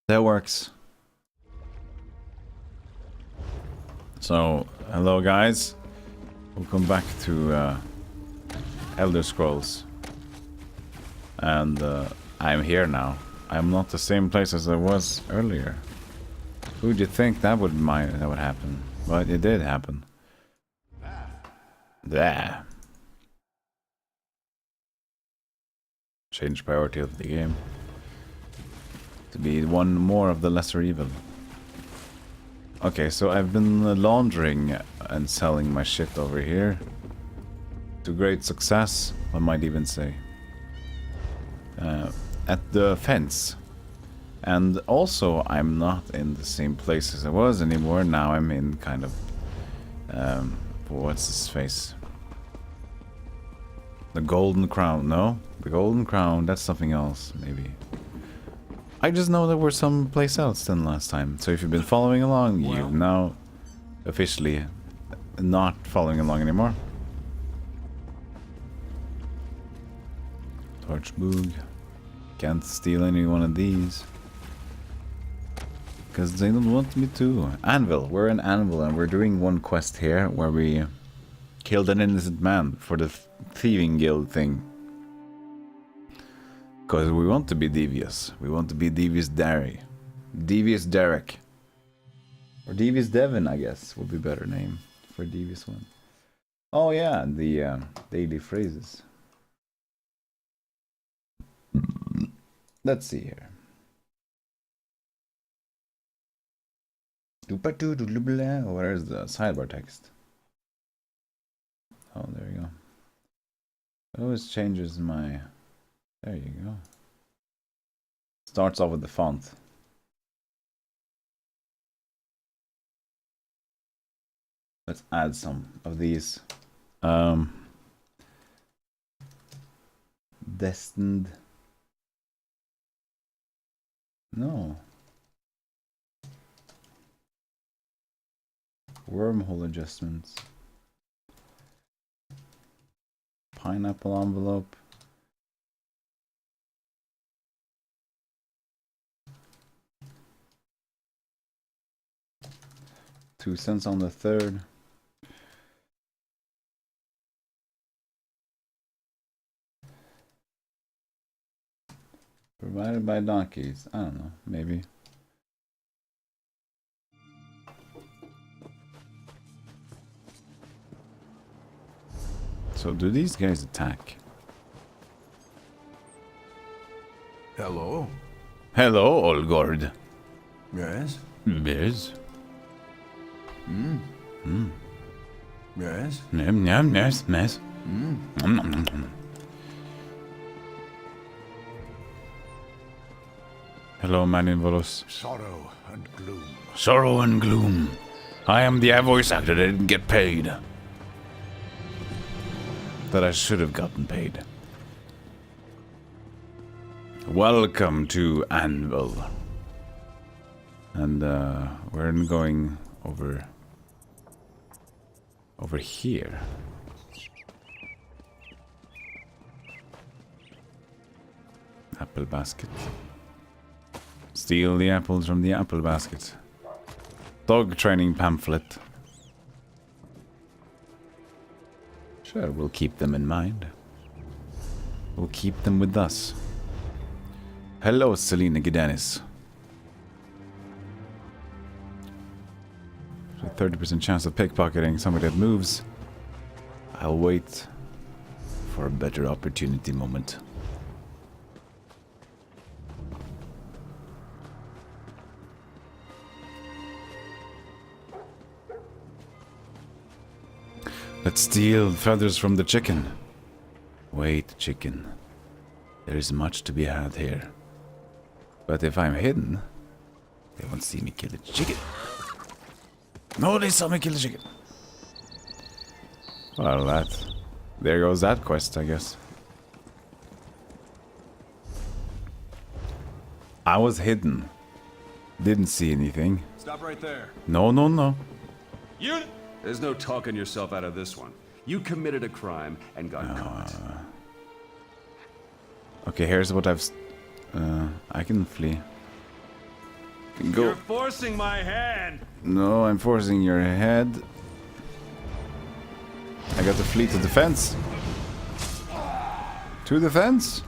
That works. So, hello guys. Welcome back to Elder Scrolls. And I'm here now. I'm not the same place as I was earlier. Who'd you think that would happen? But it did happen. There. Change priority of the game. To be one more of the lesser evil. Okay, so I've been laundering and selling my shit over here. To great success, I might even say. At the fence. And also, I'm not in the same place as I was anymore. Now I'm in kind of... what's his face? The Golden Crown. No? The Golden Crown, that's something else, maybe. I just know that we're someplace else than last time. So if you've been following along, you've now officially not following along anymore. Torchboog. Can't steal any one of these. Because they don't want me to. Anvil. We're an anvil and we're doing one quest here where we killed an innocent man for the thieving guild thing. Because we want to be devious. We want to be Devious Derry. Devious Derek. Or Devious Devon, I guess, would be a better name for Devious one. Oh yeah, the daily phrases. Let's see here. Where's the sidebar text? Oh, there you go. It always changes my... There you go. Starts off with the font. Let's add some of these. Destined. No. Wormhole adjustments. Pineapple envelope. $2 on the third. Provided by donkeys. I don't know, maybe. So do these guys attack? Hello? Hello, Olgord. Yes? Yes. Yes? Yes. Hello, Maninvolos. Sorrow and gloom. Sorrow and gloom. I am the voice actor that didn't get paid. That I should have gotten paid. Welcome to Anvil. And we're going over here. Apple basket. Steal the apples from the apple basket. Dog training pamphlet. Sure, we'll keep them in mind. We'll keep them with us. Hello, Selena Gidanis. 30% chance of pickpocketing somebody that moves. I'll wait for a better opportunity moment. Let's steal feathers from the chicken. Wait, chicken. There is much to be had here. But if I'm hidden, they won't see me kill the chicken. No, they saw me kill the chicken. Well, there goes that quest, I guess. I was hidden. Didn't see anything. Stop right there. No. You... There's no talking yourself out of this one. You committed a crime and got caught. Okay, here's what I can flee. Go. You're forcing my hand. No, I'm forcing your head. I got to flee to the fence. To the fence.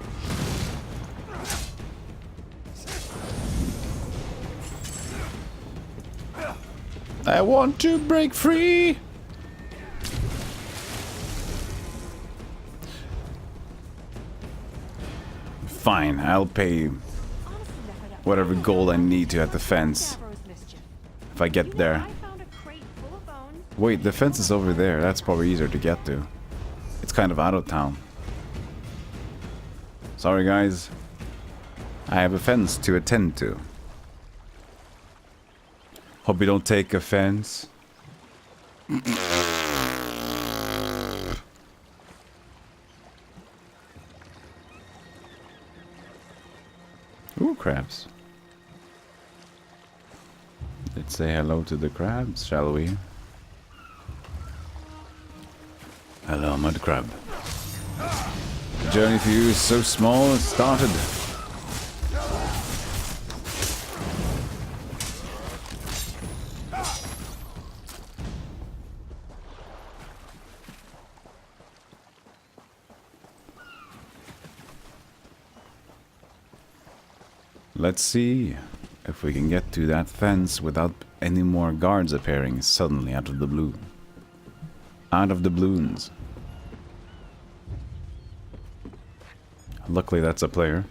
I want to break free. Fine, I'll pay whatever gold I need to at the fence. If I get there. Wait, the fence is over there. That's probably easier to get to. It's kind of out of town. Sorry guys. I have a fence to attend to. Hope you don't take offense. Ooh, crabs. Let's say hello to the crabs, shall we? Hello, mud crab. The journey for you is so small, it started. Let's see if we can get to that fence without any more guards appearing suddenly out of the blue. Out of the balloons. Luckily that's a player.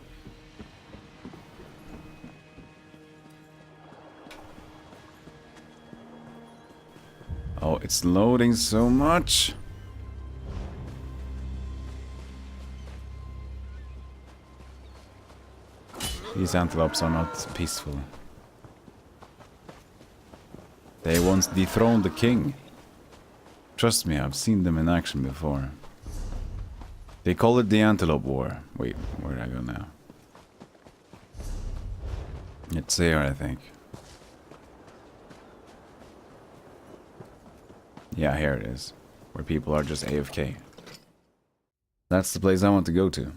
Oh, it's loading so much. These antelopes are not peaceful. They once dethroned the king. Trust me, I've seen them in action before. They call it the Antelope War. Wait, where did I go now? It's here, I think. Yeah, here it is. Where people are just AFK. That's the place I want to go to.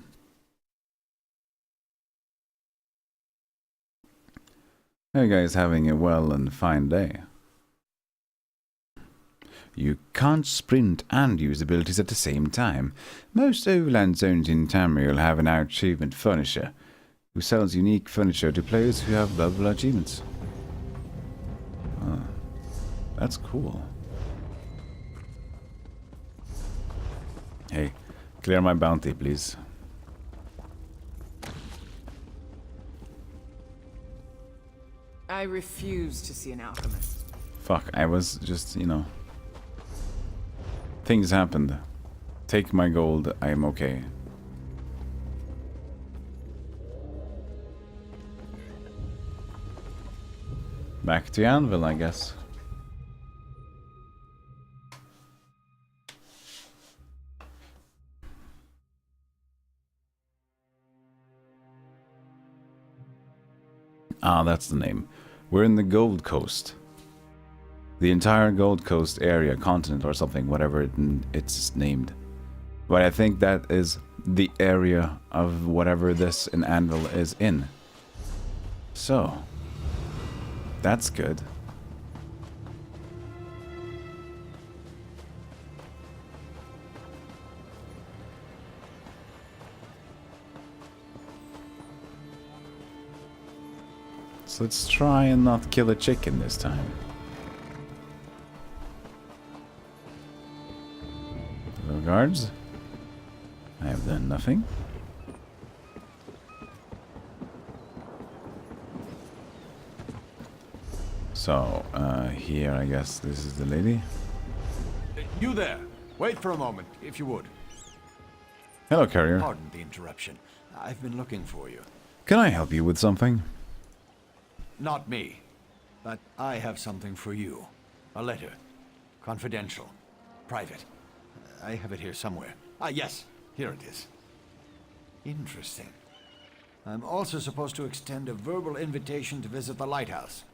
Hey guys, having a well and fine day. You can't sprint and use abilities at the same time. Most overland zones in Tamriel have an achievement furnisher, who sells unique furniture to players who have blah blah achievements. Oh, that's cool. Hey, clear my bounty, please. I refuse to see an alchemist. Fuck, I was just, you know... Things happened. Take my gold, I am okay. Back to Anvil, I guess. Ah, that's the name. We're in the Gold Coast. The entire Gold Coast area, continent or something, whatever it's named. But I think that is the area of whatever this in Anvil is in. So, that's good. So let's try and not kill a chicken this time. Hello, guards. I have done nothing. So, here I guess this is the lady. You there. Wait for a moment, if you would. Hello, carrier. Pardon the interruption. I've been looking for you. Can I help you with something? Not me. But I have something for you. A letter. Confidential. Private. I have it here somewhere. Ah, yes. Here it is. Interesting. I'm also supposed to extend a verbal invitation to visit the lighthouse.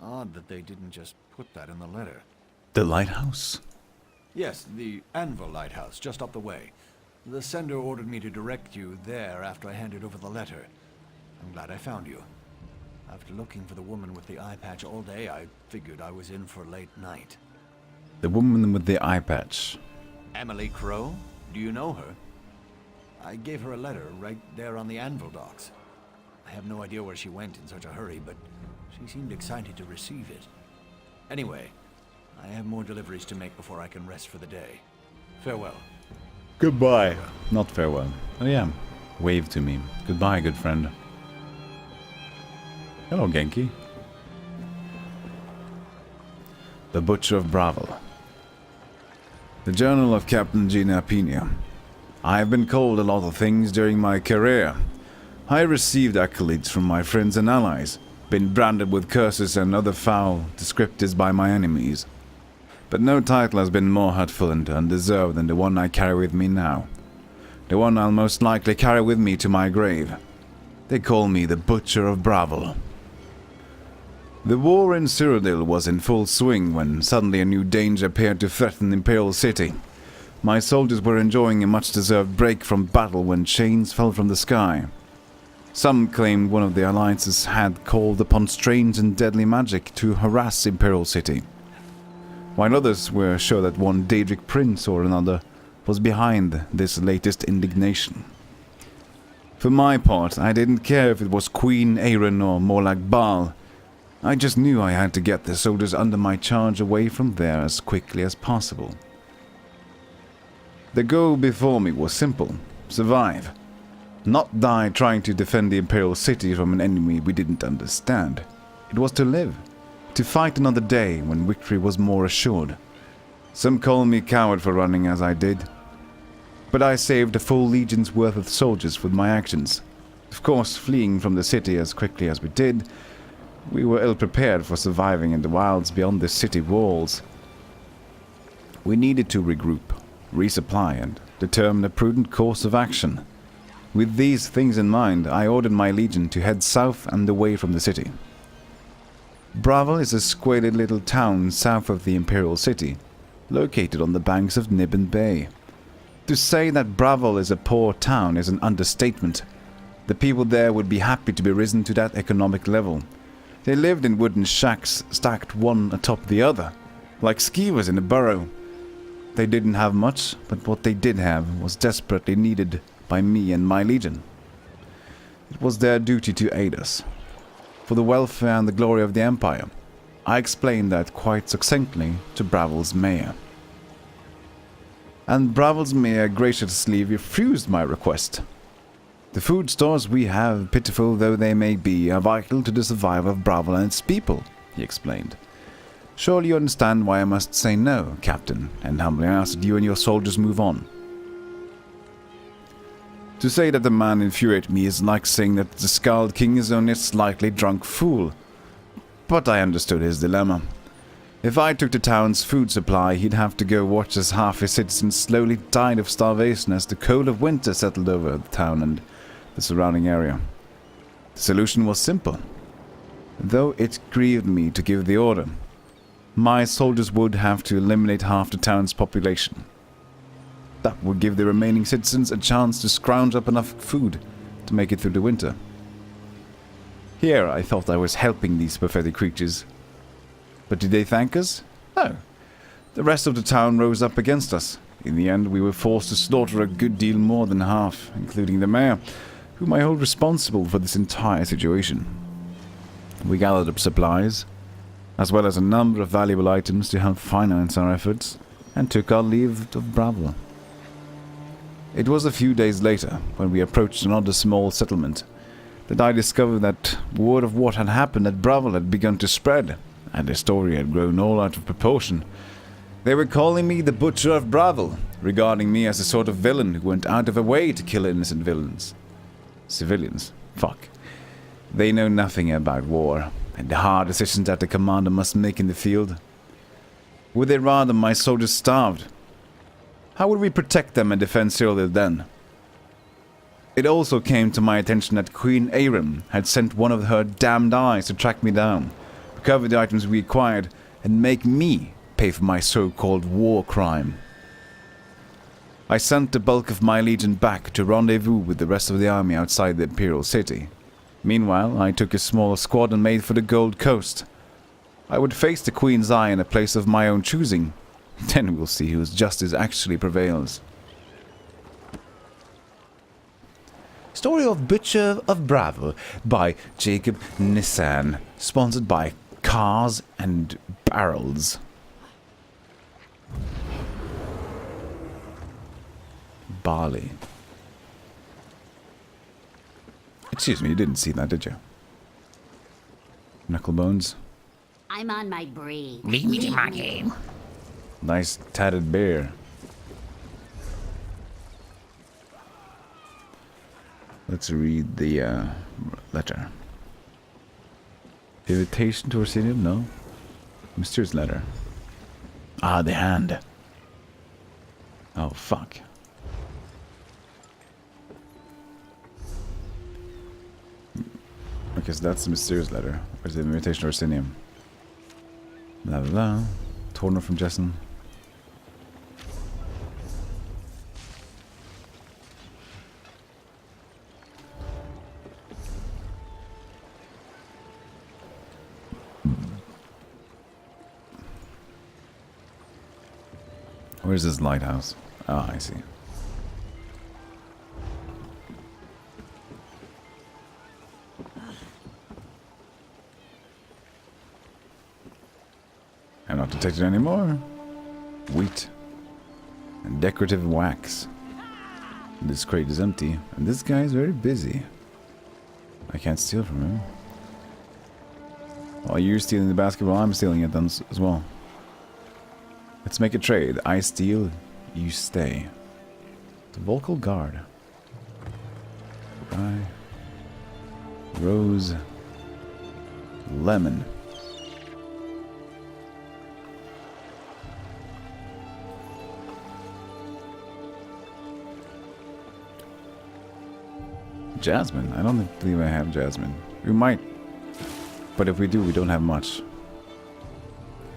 Odd that they didn't just put that in the letter. The lighthouse? Yes, the Anvil Lighthouse, just up the way. The sender ordered me to direct you there after I handed over the letter. I'm glad I found you. After looking for the woman with the eye patch all day, I figured I was in for late night. The woman with the eye patch. Emily Crow? Do you know her? I gave her a letter right there on the anvil docks. I have no idea where she went in such a hurry, but she seemed excited to receive it. Anyway, I have more deliveries to make before I can rest for the day. Farewell. Goodbye. Not farewell. Oh yeah. Wave to me. Goodbye, good friend. Hello, Genki. The Butcher of Bravel. The Journal of Captain Gina Pena. I have been called a lot of things during my career. I received accolades from my friends and allies, been branded with curses and other foul descriptors by my enemies. But no title has been more hurtful and undeserved than the one I carry with me now. The one I'll most likely carry with me to my grave. They call me the Butcher of Bravel. The war in Cyrodiil was in full swing when suddenly a new danger appeared to threaten the Imperial City. My soldiers were enjoying a much-deserved break from battle when chains fell from the sky. Some claimed one of the alliances had called upon strange and deadly magic to harass Imperial City, while others were sure that one Daedric prince or another was behind this latest indignation. For my part, I didn't care if it was Queen Aaron or more like Baal. I just knew I had to get the soldiers under my charge away from there as quickly as possible. The goal before me was simple: survive. Not die trying to defend the Imperial City from an enemy we didn't understand. It was to live. To fight another day when victory was more assured. Some call me coward for running as I did. But I saved a full legion's worth of soldiers with my actions. Of course, fleeing from the city as quickly as we did, we were ill prepared for surviving in the wilds beyond the city walls. We needed to regroup, resupply, and determine a prudent course of action. With these things in mind, I ordered my legion to head south and away from the city. Bravel is a squalid little town south of the Imperial City, located on the banks of Niben Bay. To say that Bravel is a poor town is an understatement. The people there would be happy to be risen to that economic level. They lived in wooden shacks stacked one atop the other, like skeevers in a burrow. They didn't have much, but what they did have was desperately needed by me and my legion. It was their duty to aid us. For the welfare and the glory of the Empire. I explained that quite succinctly to Bravel's mayor. And Bravel's mayor graciously refused my request. The food stores we have, pitiful though they may be, are vital to the survival of Bravel and its people, he explained. Surely you understand why I must say no, Captain, and humbly ask that you and your soldiers move on. To say that the man infuriated me is like saying that the Skald King is only a slightly drunk fool. But I understood his dilemma. If I took the town's food supply, he'd have to go watch as half his citizens slowly died of starvation as the cold of winter settled over the town and the surrounding area. The solution was simple, though it grieved me to give the order. My soldiers would have to eliminate half the town's population. That would give the remaining citizens a chance to scrounge up enough food to make it through the winter. Here I thought I was helping these pathetic creatures. But did they thank us? No. The rest of the town rose up against us. In the end, we were forced to slaughter a good deal more than half, including the mayor, whom I hold responsible for this entire situation. We gathered up supplies, as well as a number of valuable items to help finance our efforts, and took our leave of Bravel. It was a few days later, when we approached another small settlement, that I discovered that word of what had happened at Bravel had begun to spread, and the story had grown all out of proportion. They were calling me the Butcher of Bravel, regarding me as a sort of villain who went out of her way to kill innocent villains. Civilians. Fuck. They know nothing about war, and the hard decisions that the commander must make in the field. Would they rather my soldiers starved? How would we protect them and defend Cyrodiil then? It also came to my attention that Queen Aaron had sent one of her damned eyes to track me down, recover the items we acquired, and make me pay for my so-called war crime. I sent the bulk of my legion back to rendezvous with the rest of the army outside the Imperial City. Meanwhile, I took a small squad and made for the Gold Coast. I would face the Queen's Eye in a place of my own choosing. Then we'll see whose justice actually prevails. Story of Butcher of Bravo by Jacob Nissan. Sponsored by Cars and Barrels. Barley. Excuse me, you didn't see that, did you? Knucklebones. I'm on my break. Nice tatted bear. Let's read the letter. Invitation to Orsinium? No. Mysterious letter. Ah, the hand. Oh, fuck. Okay, so that's the mysterious letter. Where's the invitation to Orsinium? Blah blah blah. Torno from Jessen. Where's this lighthouse? Ah, I see. I'm not detected anymore. Wheat. And decorative wax. This crate is empty, and this guy is very busy. I can't steal from him. While you're stealing the basketball, I'm stealing it then as well. Let's make a trade. I steal, you stay. The vocal guard. Goodbye. Rose. Lemon. Jasmine? I don't believe I have Jasmine. We might. But if we do, we don't have much.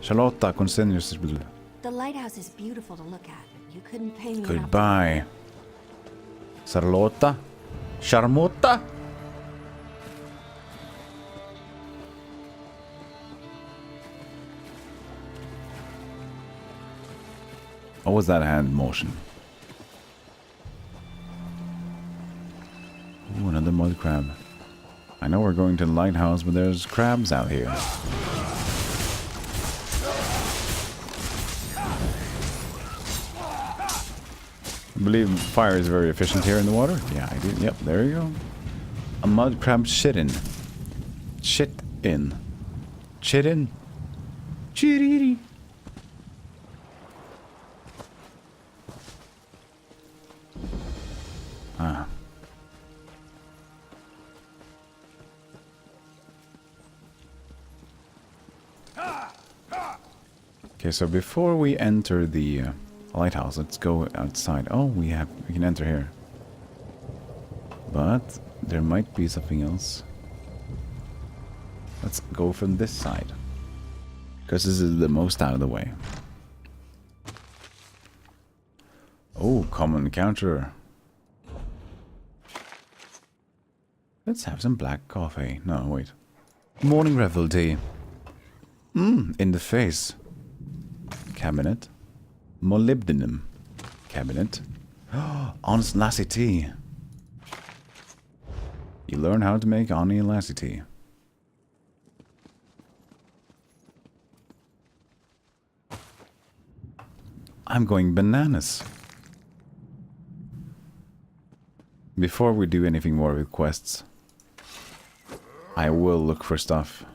Charlotta, continues. The lighthouse is beautiful to look at. You couldn't pay me enough. Goodbye. Charlotta? Charmotta? What was that hand motion? Ooh, another mud crab. I know we're going to the lighthouse, but there's crabs out here. I believe fire is very efficient here in the water. Yeah, I did. Yep, there you go. A mud crab shit-in. Shit-in. Shit-in. Chiriri. Ah. Okay, so before we enter the lighthouse, let's go outside. Oh, we can enter here. But there might be something else. Let's go from this side. Because this is the most out of the way. Oh, common encounter. Let's have some black coffee. No, wait. Morning revel tea. In the face. Cabinet. Molybdenum. Cabinet. Honest lassie tea. You learn how to make honey and lassie tea. I'm going bananas. Before we do anything more with quests, I will look for stuff.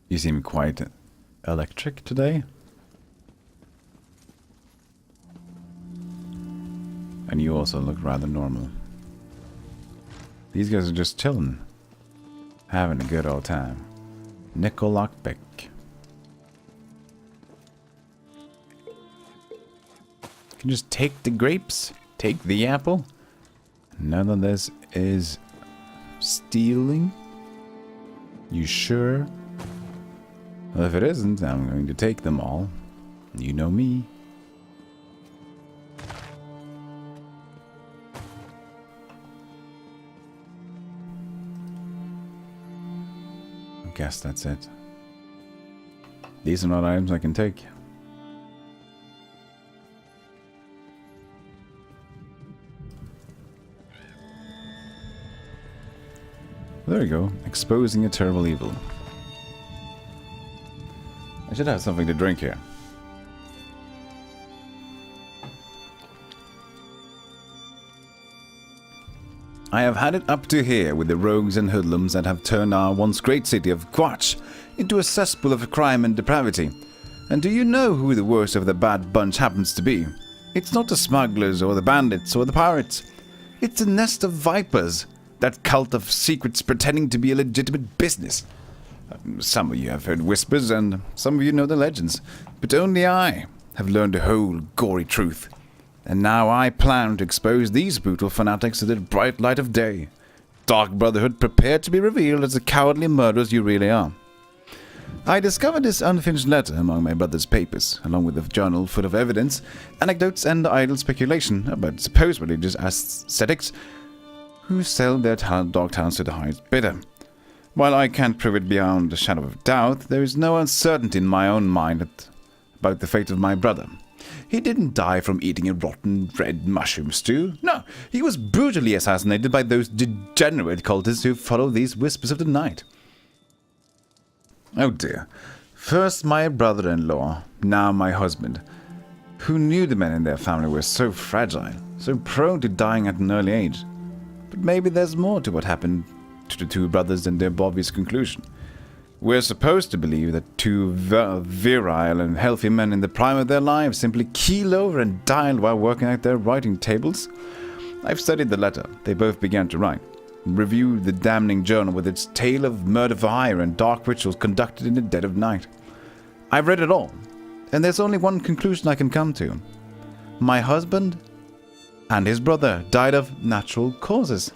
You seem quite electric today. And you also look rather normal. These guys are just chilling. Having a good old time. Nickel lockpick. Can you just take the grapes? Take the apple? None of this is stealing? You sure? Well, if it isn't, I'm going to take them all. You know me. guess that's it. These are not items I can take. There we go. Exposing a terrible evil. I should have something to drink here. I have had it up to here with the rogues and hoodlums that have turned our once great city of Quatch into a cesspool of crime and depravity. And do you know who the worst of the bad bunch happens to be? It's not the smugglers or the bandits or the pirates. It's a nest of vipers, that cult of secrets pretending to be a legitimate business. Some of you have heard whispers and some of you know the legends, but only I have learned the whole gory truth. And now I plan to expose these brutal fanatics to the bright light of day. Dark Brotherhood, prepare to be revealed as the cowardly murderers you really are. I discovered this unfinished letter among my brother's papers, along with a journal full of evidence, anecdotes, and idle speculation about supposed religious ascetics who sell their dark towns to the highest bidder. While I can't prove it beyond a shadow of doubt, there is no uncertainty in my own mind about the fate of my brother. He didn't die from eating a rotten red mushroom stew. No, he was brutally assassinated by those degenerate cultists who follow these whispers of the night. Oh dear. First my brother-in-law, now my husband. Who knew the men in their family were so fragile, so prone to dying at an early age? But maybe there's more to what happened to the two brothers than their obvious conclusion. We're supposed to believe that two virile and healthy men in the prime of their lives simply keeled over and died while working at their writing tables. I've studied the letter they both began to write, reviewed the damning journal with its tale of murder for hire and dark rituals conducted in the dead of night. I've read it all, and there's only one conclusion I can come to. My husband and his brother died of natural causes.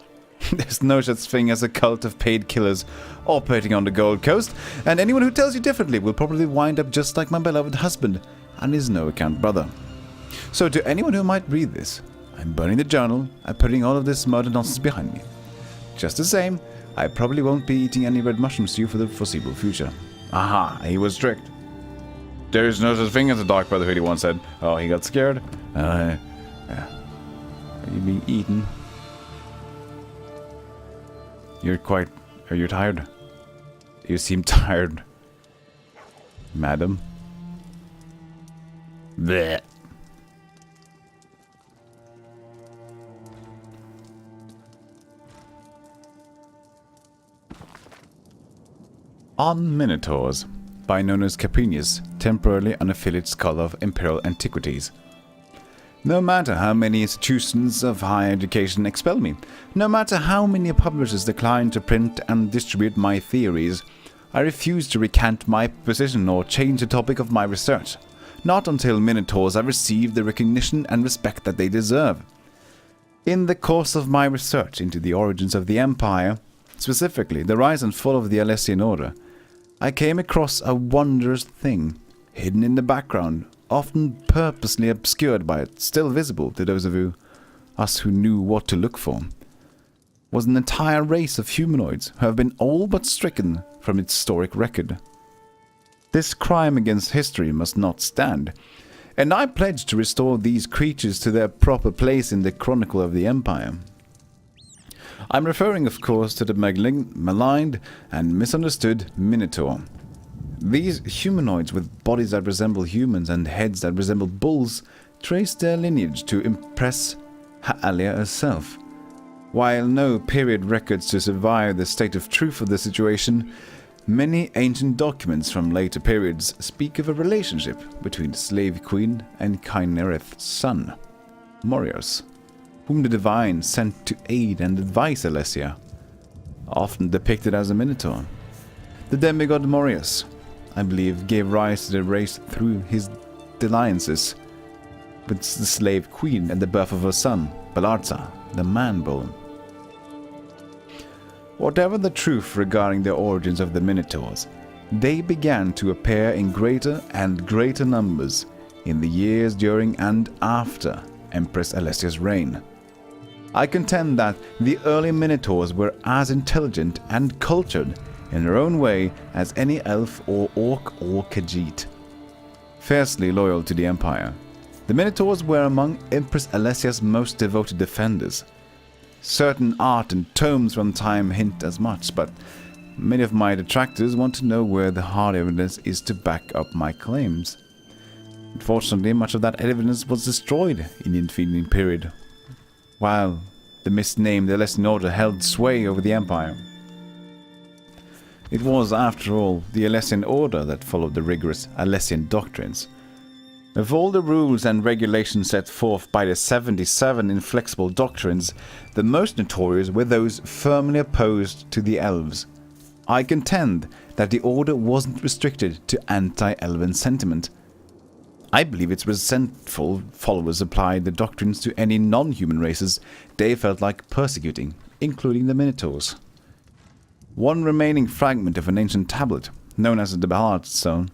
There's no such thing as a cult of paid killers operating on the Gold Coast, and anyone who tells you differently will probably wind up just like my beloved husband and his no-account brother. So to anyone who might read this, I'm burning the journal and putting all of this murder nonsense behind me. Just the same, I probably won't be eating any red mushroom stew for the foreseeable future. Aha, he was strict. There is no such thing as a Dark Brotherhood, he once said. Oh, he got scared. Yeah. Are you being eaten? Are you tired? You seem tired, madam. Blech. On Minotaurs, by Nonus Capinius, temporarily unaffiliated scholar of Imperial Antiquities. No matter how many institutions of higher education expel me, no matter how many publishers decline to print and distribute my theories, I refuse to recant my position or change the topic of my research, not until Minotaurs have received the recognition and respect that they deserve. In the course of my research into the origins of the Empire, specifically the rise and fall of the Alessian Order, I came across a wondrous thing, hidden in the background, often purposely obscured by it, still visible to those of us who knew what to look for, was an entire race of humanoids who have been all but stricken from its historic record. This crime against history must not stand, and I pledge to restore these creatures to their proper place in the chronicle of the Empire. I'm referring, of course, to the maligned and misunderstood Minotaur. These humanoids with bodies that resemble humans and heads that resemble bulls trace their lineage to Empress Haalia herself. While no period records to survive the state of truth of the situation, many ancient documents from later periods speak of a relationship between the slave queen and Kynareth's son, Morios, whom the Divine sent to aid and advise Alessia, often depicted as a Minotaur. The demigod Morios, I believe, gave rise to the race through his alliances with the slave queen and the birth of her son, Balarza, the man-bull. Whatever the truth regarding the origins of the Minotaurs, they began to appear in greater and greater numbers in the years during and after Empress Alessia's reign. I contend that the early Minotaurs were as intelligent and cultured in their own way as any elf or orc or Khajiit. Fiercely loyal to the Empire, the Minotaurs were among Empress Alessia's most devoted defenders. Certain art and tomes from time hint as much, but many of my detractors want to know where the hard evidence is to back up my claims. Unfortunately, much of that evidence was destroyed in the intervening period, while the misnamed Alessian Order held sway over the Empire. It was, after all, the Alessian Order that followed the rigorous Alessian doctrines. Of all the rules and regulations set forth by the 77 inflexible doctrines, the most notorious were those firmly opposed to the elves. I contend that the Order wasn't restricted to anti-elven sentiment. I believe its resentful followers applied the doctrines to any non-human races they felt like persecuting, including the Minotaurs. One remaining fragment of an ancient tablet, known as the Ballards Stone,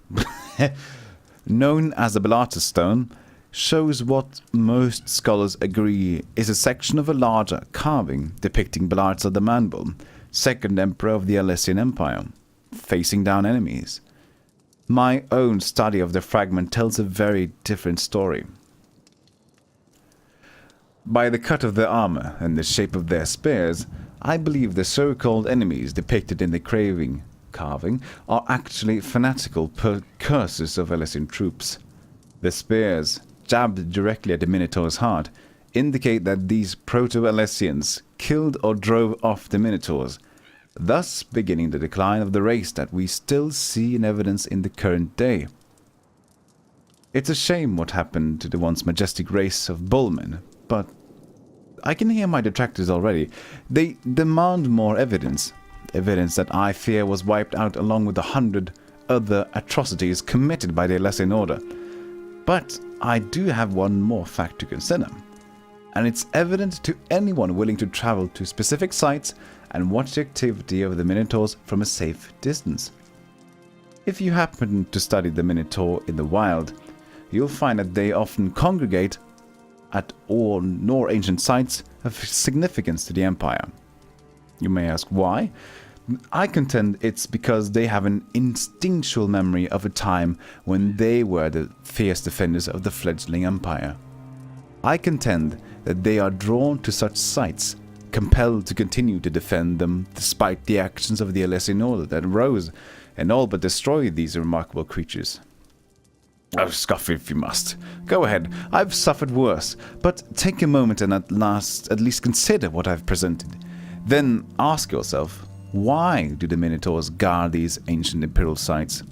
shows what most scholars agree is a section of a larger carving depicting Ballards of the Manbull, second emperor of the Alessian Empire, facing down enemies. My own study of the fragment tells a very different story. By the cut of their armor and the shape of their spears, I believe the so-called enemies depicted in the carving are actually fanatical precursors of Alessian troops. The spears, jabbed directly at the Minotaur's heart, indicate that these Proto-Alessians killed or drove off the Minotaurs, thus beginning the decline of the race that we still see in evidence in the current day. It's a shame what happened to the once majestic race of bullmen, but I can hear my detractors already. They demand more evidence. Evidence that I fear was wiped out along with 100 other atrocities committed by the Alessian Order. But I do have one more fact to consider. And it's evident to anyone willing to travel to specific sites and watch the activity of the Minotaurs from a safe distance. If you happen to study the Minotaur in the wild, you'll find that they often congregate at all nor ancient sites of significance to the Empire. You may ask why? I contend it's because they have an instinctual memory of a time when they were the fierce defenders of the fledgling Empire. I contend that they are drawn to such sites, compelled to continue to defend them despite the actions of the Alessian Order that rose and all but destroyed these remarkable creatures. Oh, scoff if you must. Go ahead, I've suffered worse, but take a moment and at least consider what I've presented. Then ask yourself, why do the Minotaurs guard these ancient imperial sites?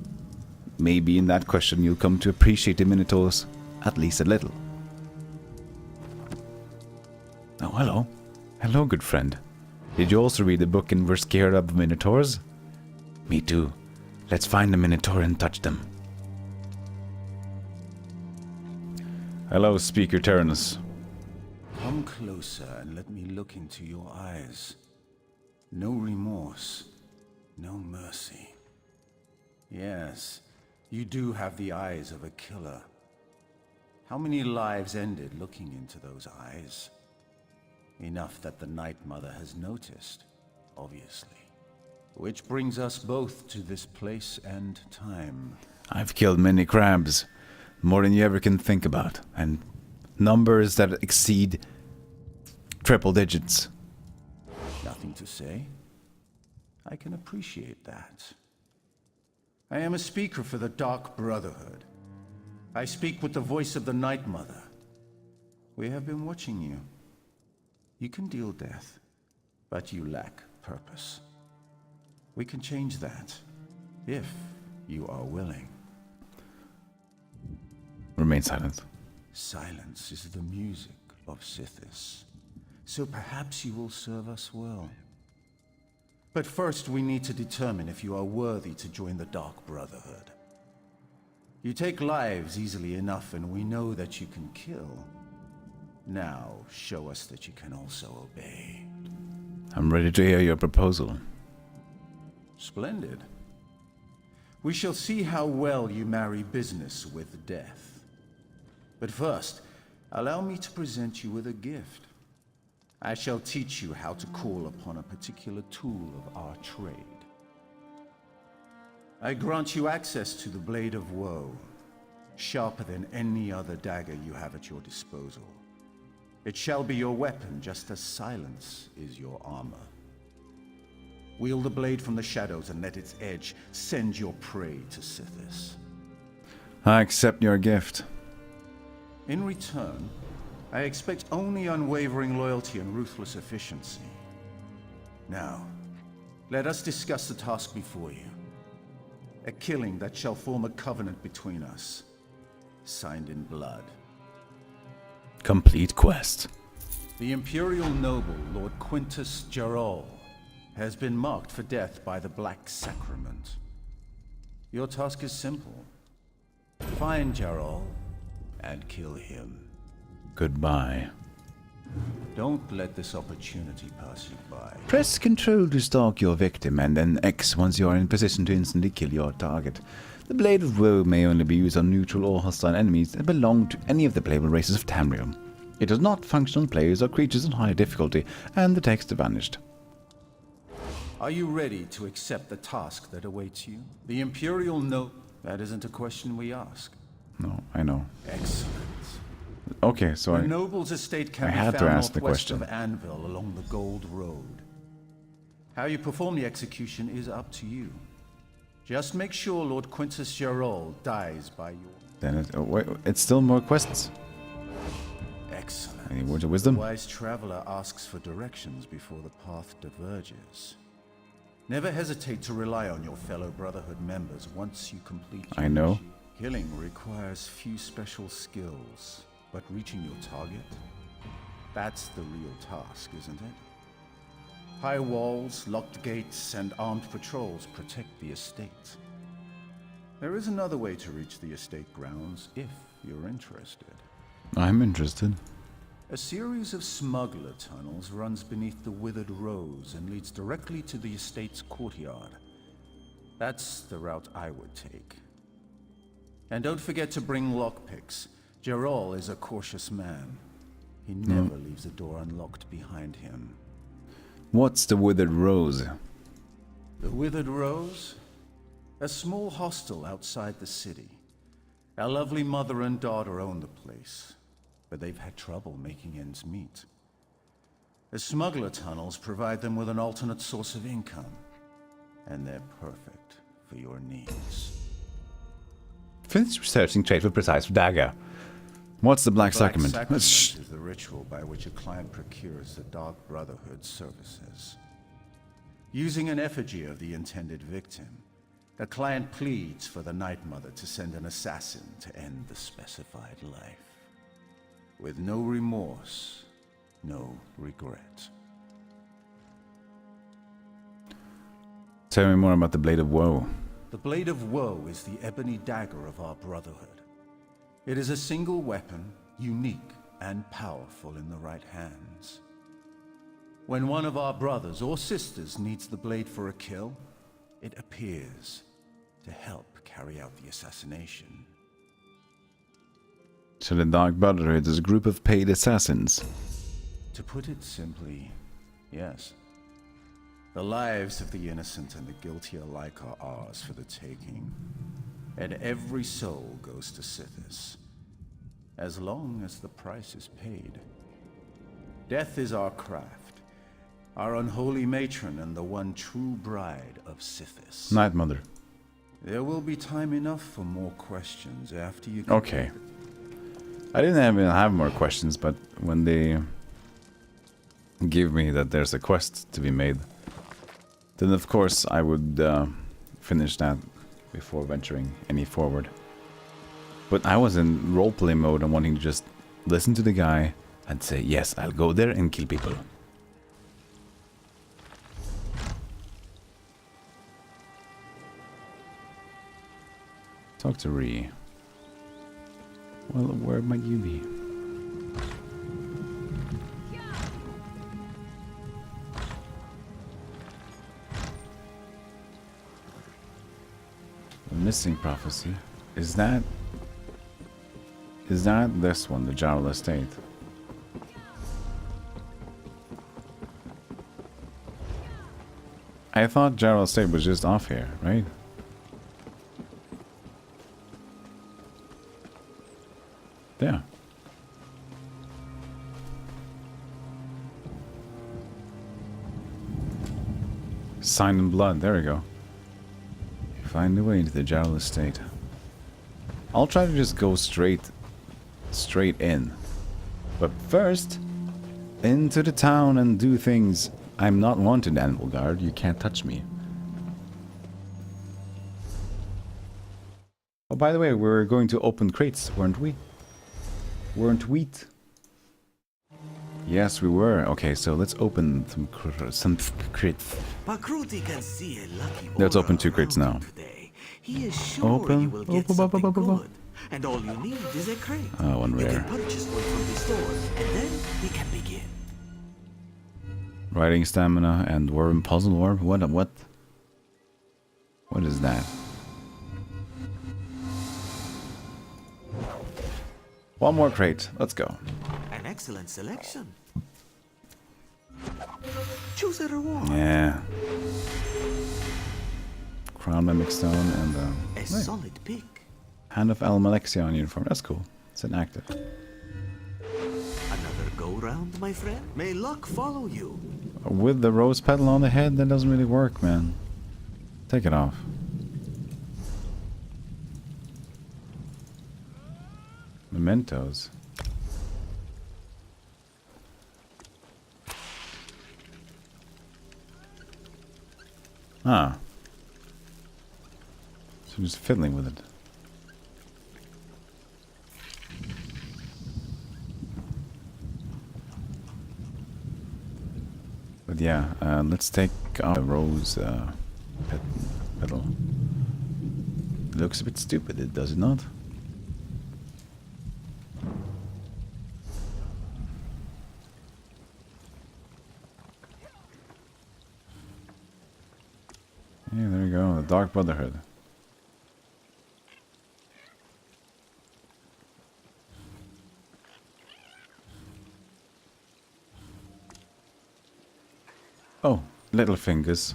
Maybe in that question you'll come to appreciate the Minotaurs at least a little. Oh, hello. Hello, good friend. Did you also read the book and were scared of Minotaurs? Me too. Let's find the Minotaur and touch them. Hello, Speaker Tyrannus. Come closer and let me look into your eyes. No remorse, no mercy. Yes, you do have the eyes of a killer. How many lives ended looking into those eyes? Enough that the Night Mother has noticed, obviously. Which brings us both to this place and time. I've killed many crabs. More than you ever can think about, and numbers that exceed triple digits. Nothing to say. I can appreciate that. I am a speaker for the Dark Brotherhood. I speak with the voice of the Night Mother. We have been watching you. You can deal death, but you lack purpose. We can change that, if you are willing. Remain silent. Silence is the music of Sithis, so perhaps you will serve us well. But first we need to determine if you are worthy to join the Dark Brotherhood. You take lives easily enough, and we know that you can kill. Now, show us that you can also obey. I'm ready to hear your proposal. Splendid. We shall see how well you marry business with death. But first, allow me to present you with a gift. I shall teach you how to call upon a particular tool of our trade. I grant you access to the Blade of Woe, sharper than any other dagger you have at your disposal. It shall be your weapon, just as silence is your armor. Wield the blade from the shadows and let its edge send your prey to Sithis. I accept your gift. In return, I expect only unwavering loyalty and ruthless efficiency. Now, let us discuss the task before you. A killing that shall form a covenant between us, signed in blood. Complete quest. The Imperial noble, Lord Quintus Gerol, has been marked for death by the Black Sacrament. Your task is simple. Find Gerol and kill him. Goodbye. Don't let this opportunity pass you by. Press Control to stalk your victim, and then X once you are in position to instantly kill your target. The Blade of Woe may only be used on neutral or hostile enemies that belong to any of the playable races of Tamriel. It does not function on players or creatures on higher difficulty, and the text vanished. Are you ready to accept the task that awaits you? The Imperial note. That isn't a question we ask. No, I know. Excellent. Okay, so The noble's estate can I be had found to ask the northwest question. of Anvil along the Gold Road. How you perform the execution is up to you. Just make sure Lord Quintus Gerol dies by your... Then it's still more quests. Excellent. Any words of The wisdom? wise traveler asks for directions before the path diverges. Never hesitate to rely on your fellow Brotherhood members once you complete your I know. mission. Killing requires few special skills, but reaching your target, that's the real task, isn't it? High walls, locked gates, and armed patrols protect the estate. There is another way to reach the estate grounds if you're interested. I'm interested. A series of smuggler tunnels runs beneath the Withered Rose and leads directly to the estate's courtyard. That's the route I would take. And don't forget to bring lockpicks. Gerol is a cautious man. He never leaves a door unlocked behind him. What's the Withered Rose? The Withered Rose? A small hostel outside the city. Our lovely mother and daughter own the place, but they've had trouble making ends meet. The smuggler tunnels provide them with an alternate source of income, and they're perfect for your needs. Finish researching trade for precise dagger. What's the Black Sacrament? Sacrament is the ritual by which a client procures the Dark Brotherhood services. Using an effigy of the intended victim, the client pleads for the Night Mother to send an assassin to end the specified life. With no remorse, no regret. Tell me more about the Blade of Woe. The Blade of Woe is the ebony dagger of our Brotherhood. It is a single weapon, unique and powerful in the right hands. When one of our brothers or sisters needs the blade for a kill, it appears to help carry out the assassination. So the Dark Brotherhood is a group of paid assassins. To put it simply, yes. The lives of the innocent and the guilty alike are ours for the taking. And every soul goes to Sithis, as long as the price is paid. Death is our craft, our unholy matron and the one true bride of Sithis. Night Mother. There will be time enough for more questions after you... Okay. I didn't even have more questions, but when they give me that there's a quest to be made, then of course I would finish that before venturing any forward. But I was in roleplay mode and wanting to just listen to the guy and say, yes, I'll go there and kill people. Talk to Ree. Well, where might you be? The missing prophecy. Is that this one, the Jarl Estate? I thought Jarl Estate was just off here, right? Sign in blood. There we go. Find a way into the Jarl estate. I'll try to just go straight in. But first, into the town and do things. I'm not wanted, Anvil Guard. You can't touch me. Oh, by the way, we're going to open crates, weren't we? Weren't we? Yes, we were. Okay, so let's open some crates. Pakruti can see a lucky Let's aura open 2 crates around now. you today. He is sure Open. you will get something good. And all you need is a crate. Oh, one You rare. can purchase one from the store, and then we can begin. Riding stamina and worm puzzle orb. What is that? One more crate. Let's go. An excellent selection. Choose a reward. Yeah. Crown Mimic Stone and A solid pick. Hand of Almalexion uniform. That's cool. It's inactive. Another go round, my friend. May luck follow you. With the rose petal on the head, that doesn't really work, man. Take it off. Mementos. Ah. So I'm just fiddling with it. But yeah, let's take off the rose petal. It looks a bit stupid, does it not? Yeah, there you go, the Dark Brotherhood. Oh, little fingers.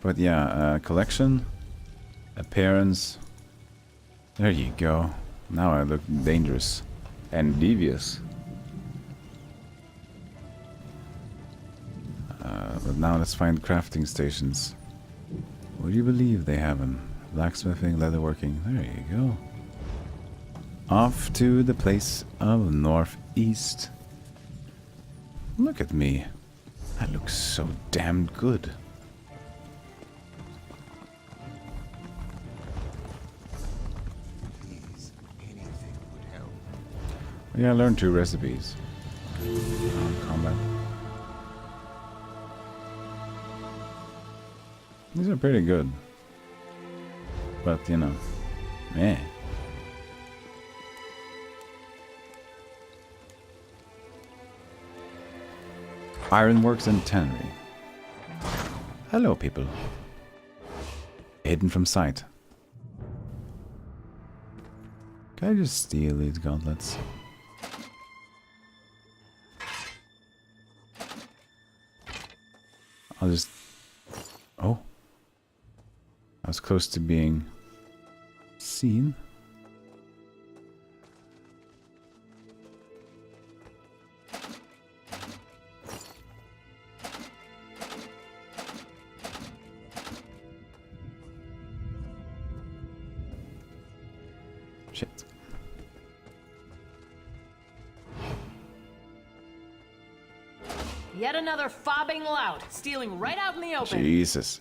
But yeah, collection, appearance. There you go. Now I look dangerous and devious. But now let's find crafting stations. What do you believe they have them? Blacksmithing, leatherworking. There you go. Off to the place of northeast. Look at me. That looks so damn good. Please, anything would help. Yeah, I learned 2 recipes. Combat. These are pretty good. But, you know, meh. Ironworks and Tannery. Hello, people. Hidden from sight. Can I just steal these gauntlets? I'll just... Oh. I was close to being seen. Shit. Yet another fobbing lout, stealing right out in the open. Jesus.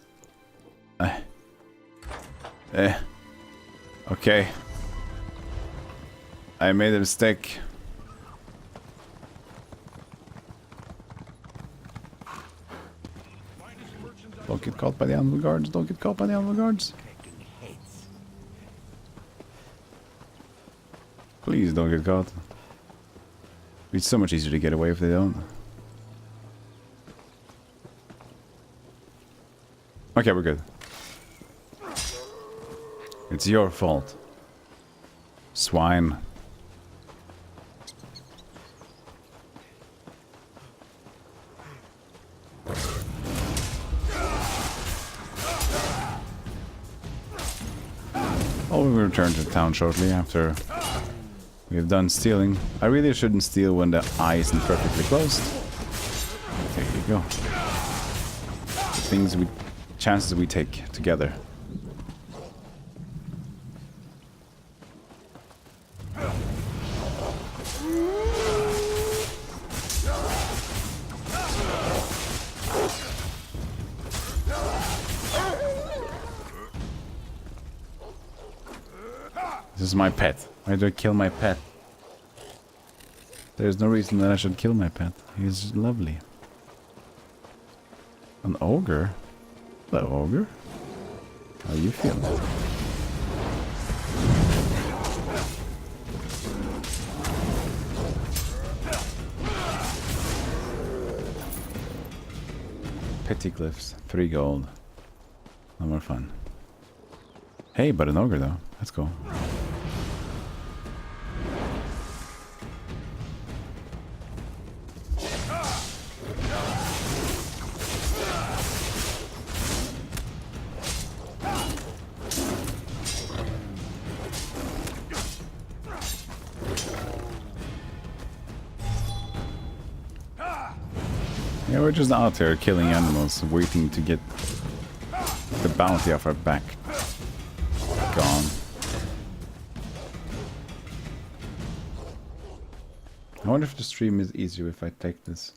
Okay. I made a mistake. Don't get caught by the animal guards. Don't get caught by the animal guards. Please don't get caught. It's so much easier to get away if they don't. Okay, we're good. It's your fault. Swine. Oh, we will return to town shortly after We've done stealing. I really shouldn't steal when the eye isn't perfectly closed. There you go. Chances we take together. This is my pet. Why do I kill my pet? There's no reason that I should kill my pet. He's lovely. An ogre? Hello, ogre. How you feeling? Petty cliffs, 3 gold. No more fun. Hey, but an ogre though. Let's go. Yeah, we're just out there killing animals, waiting to get the bounty off our back. Gone. I wonder if the stream is easier if I take this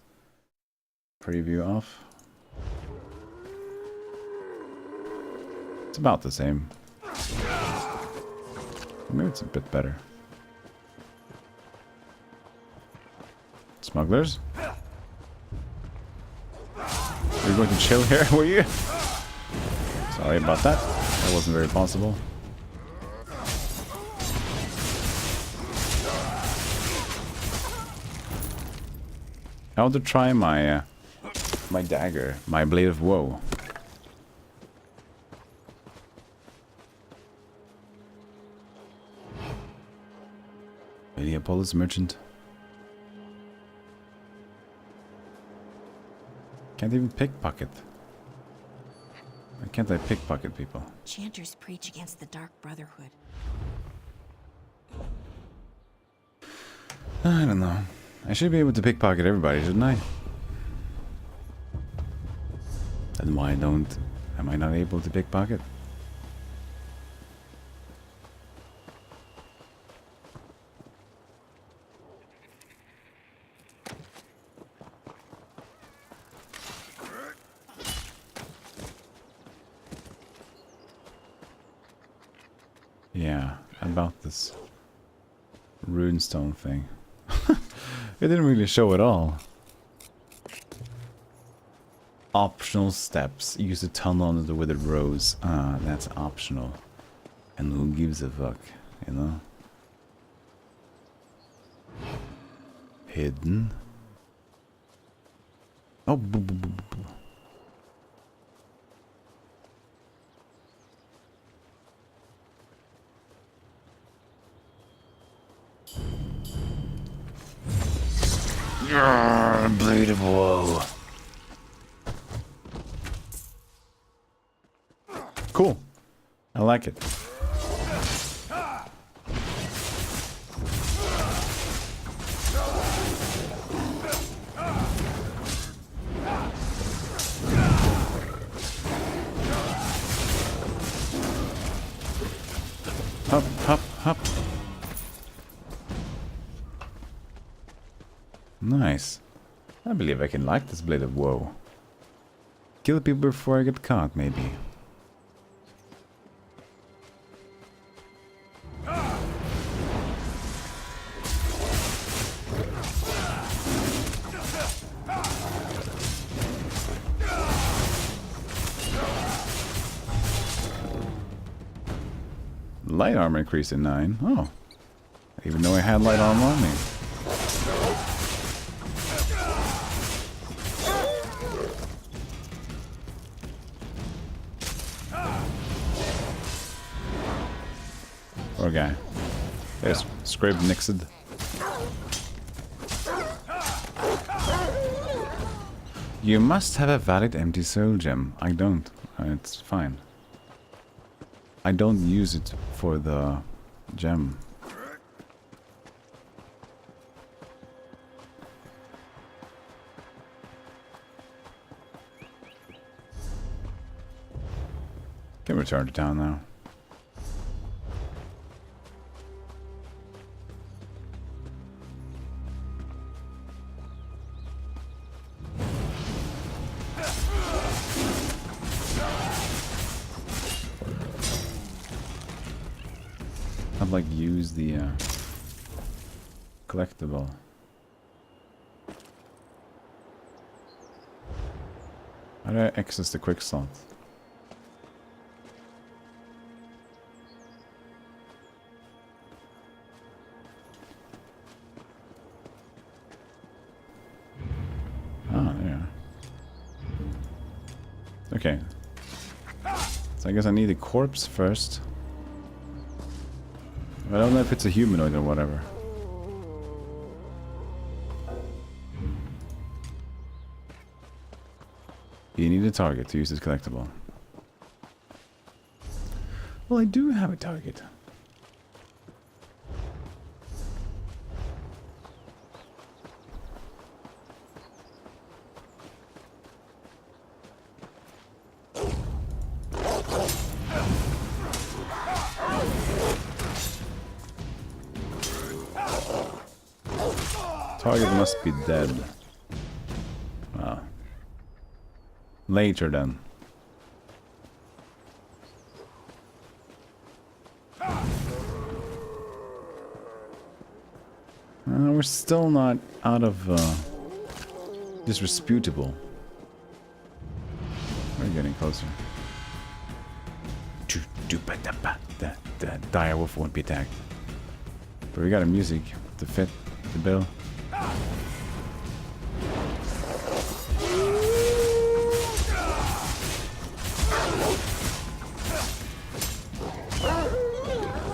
preview off. It's about the same. Maybe it's a bit better. Smugglers? You're going to chill here, were you? Sorry about that. That wasn't very possible. I want to try my my dagger, my blade of woe. Minneapolis merchant. Can't even pickpocket. Why can't I pickpocket people? Chanters preach against the Dark Brotherhood. I don't know. I should be able to pickpocket everybody, shouldn't I? Then why am I not able to pickpocket? Yeah, about this runestone thing. It didn't really show at all. Optional steps. Use the tunnel under the withered rose. Ah, that's optional. And who gives a fuck, you know? Hidden. Oh, boo, boo, boo, boo. Blade of woe. Cool. I like it. Hop, hop, hop. Nice. I believe I can like this blade of woe. Kill people before I get caught, maybe. Light armor increased in 9. Oh. I didn't even know I had light armor on me. Poor guy. There's Scrape Nixed. You must have a valid empty soul gem. I don't. It's fine. I don't use it for the gem. return to town now. I'd like use the collectible. How do I access the quick slot? Oh, yeah. Okay. So I guess I need a corpse first. I don't know if it's a humanoid or whatever. You need a target to use this collectible. Well, I do have a target. Target must be dead. Wow. Later then. We're still not out of disreputable. We're getting closer. The direwolf won't be attacked. But we got a music to fit the bill.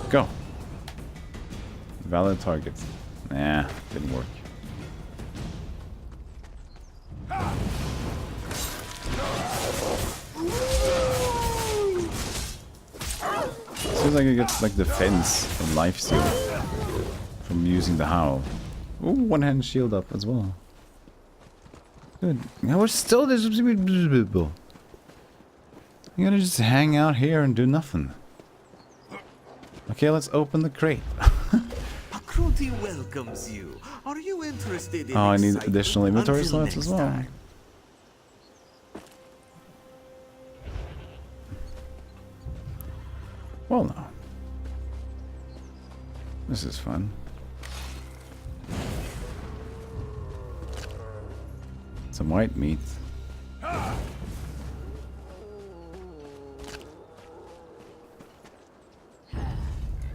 Go. Valid target. Nah, didn't work. Seems like it gets like defense and lifesteal from using the howl. Ooh, one hand shield up as well. Good. Now we're still disresputable. You're gonna just hang out here and do nothing. Okay, let's open the crate. Akroti welcomes you. Are you interested in Oh, I need excitement? additional inventory Until slots as next well. time. Well, no. This is fun. Some white meat.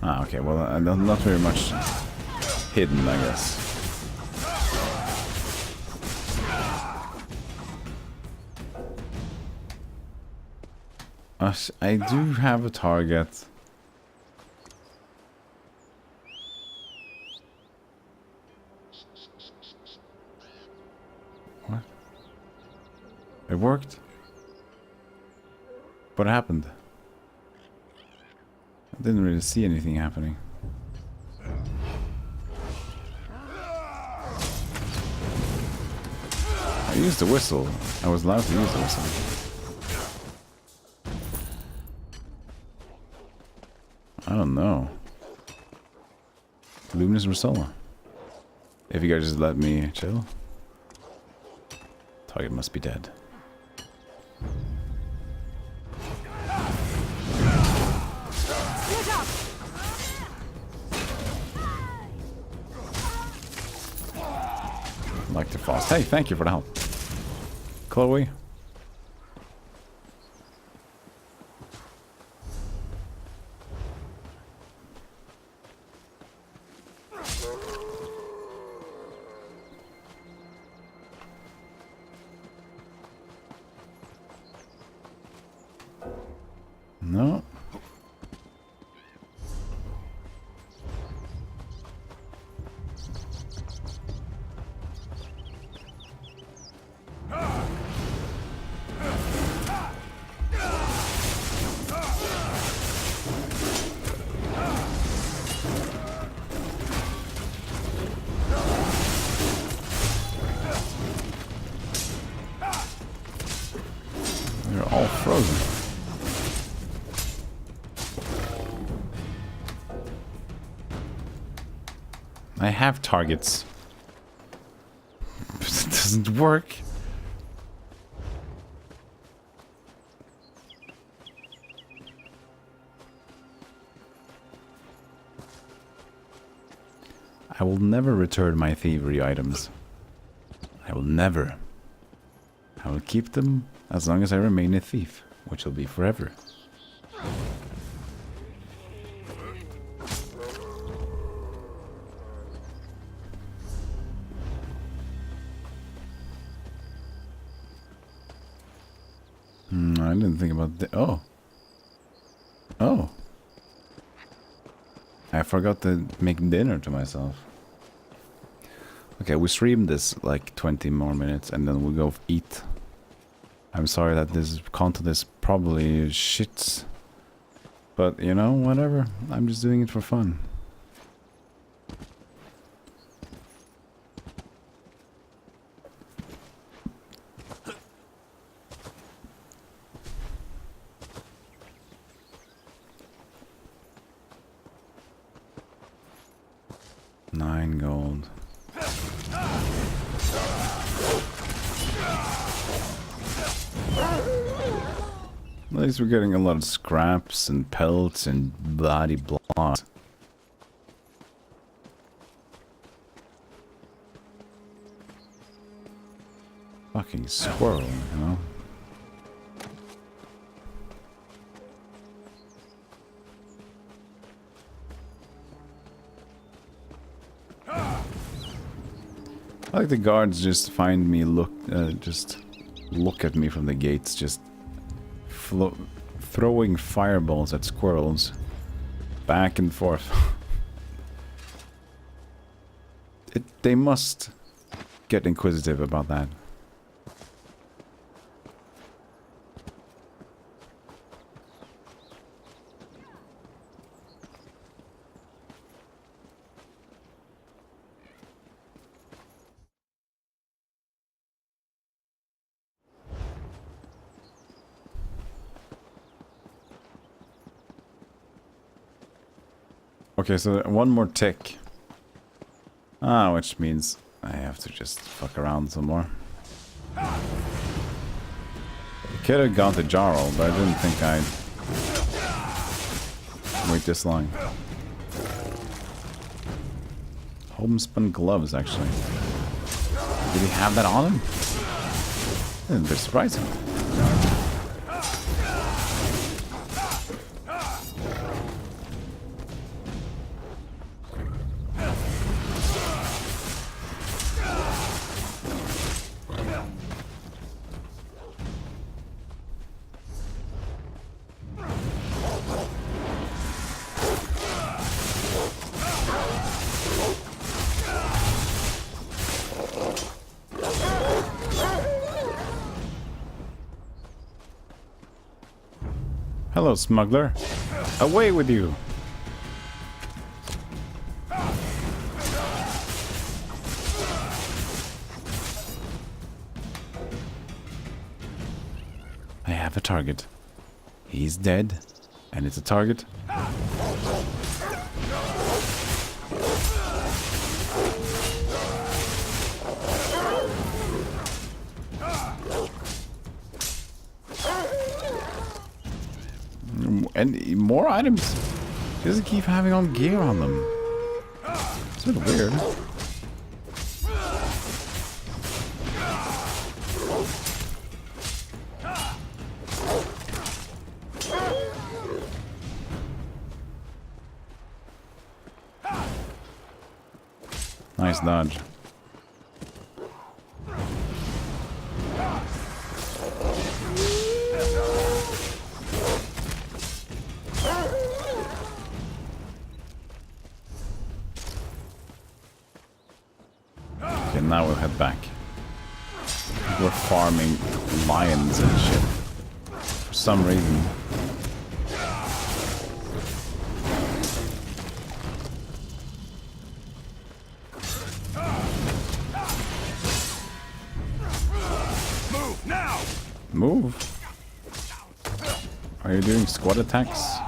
Ah, okay, well, not very much hidden, I guess. I do have a target. What? It worked? What happened? I didn't really see anything happening. I used the whistle. I was allowed to use the whistle. I don't know. Luminous Rosola. If you guys just let me chill. Target must be dead. Like to fast. Hey, thank you for the help. Chloe. No. I have targets. But it doesn't work. I will never return my thievery items. I will never. I will keep them as long as I remain a thief, which will be forever. I didn't think about the... Oh. Oh. I forgot to make dinner to myself. Okay, we stream this like 20 more minutes and then we'll go eat. I'm sorry that this content is probably shit. But, you know, whatever. I'm just doing it for fun. $9 gold. At least we're getting a lot of scraps and pelts and bloody blah. Fucking squirrel, you know? I like the guards just find me, just look at me from the gates, just throwing fireballs at squirrels back and forth. They must get inquisitive about that. Okay, so one more tick. Ah, which means I have to just fuck around some more. I could have got the Jarl, but I didn't think I'd wait this long. Homespun gloves, actually. Did he have that on him? That's a bit surprising. Hello, smuggler. Away with you! I have a target. He's dead, and it's a target. And more items. He doesn't keep having on gear on them. It's a bit weird. Nice dodge. Okay, now we'll head back. We're farming lions and shit. For some reason. Move now! Move? Are you doing squad attacks?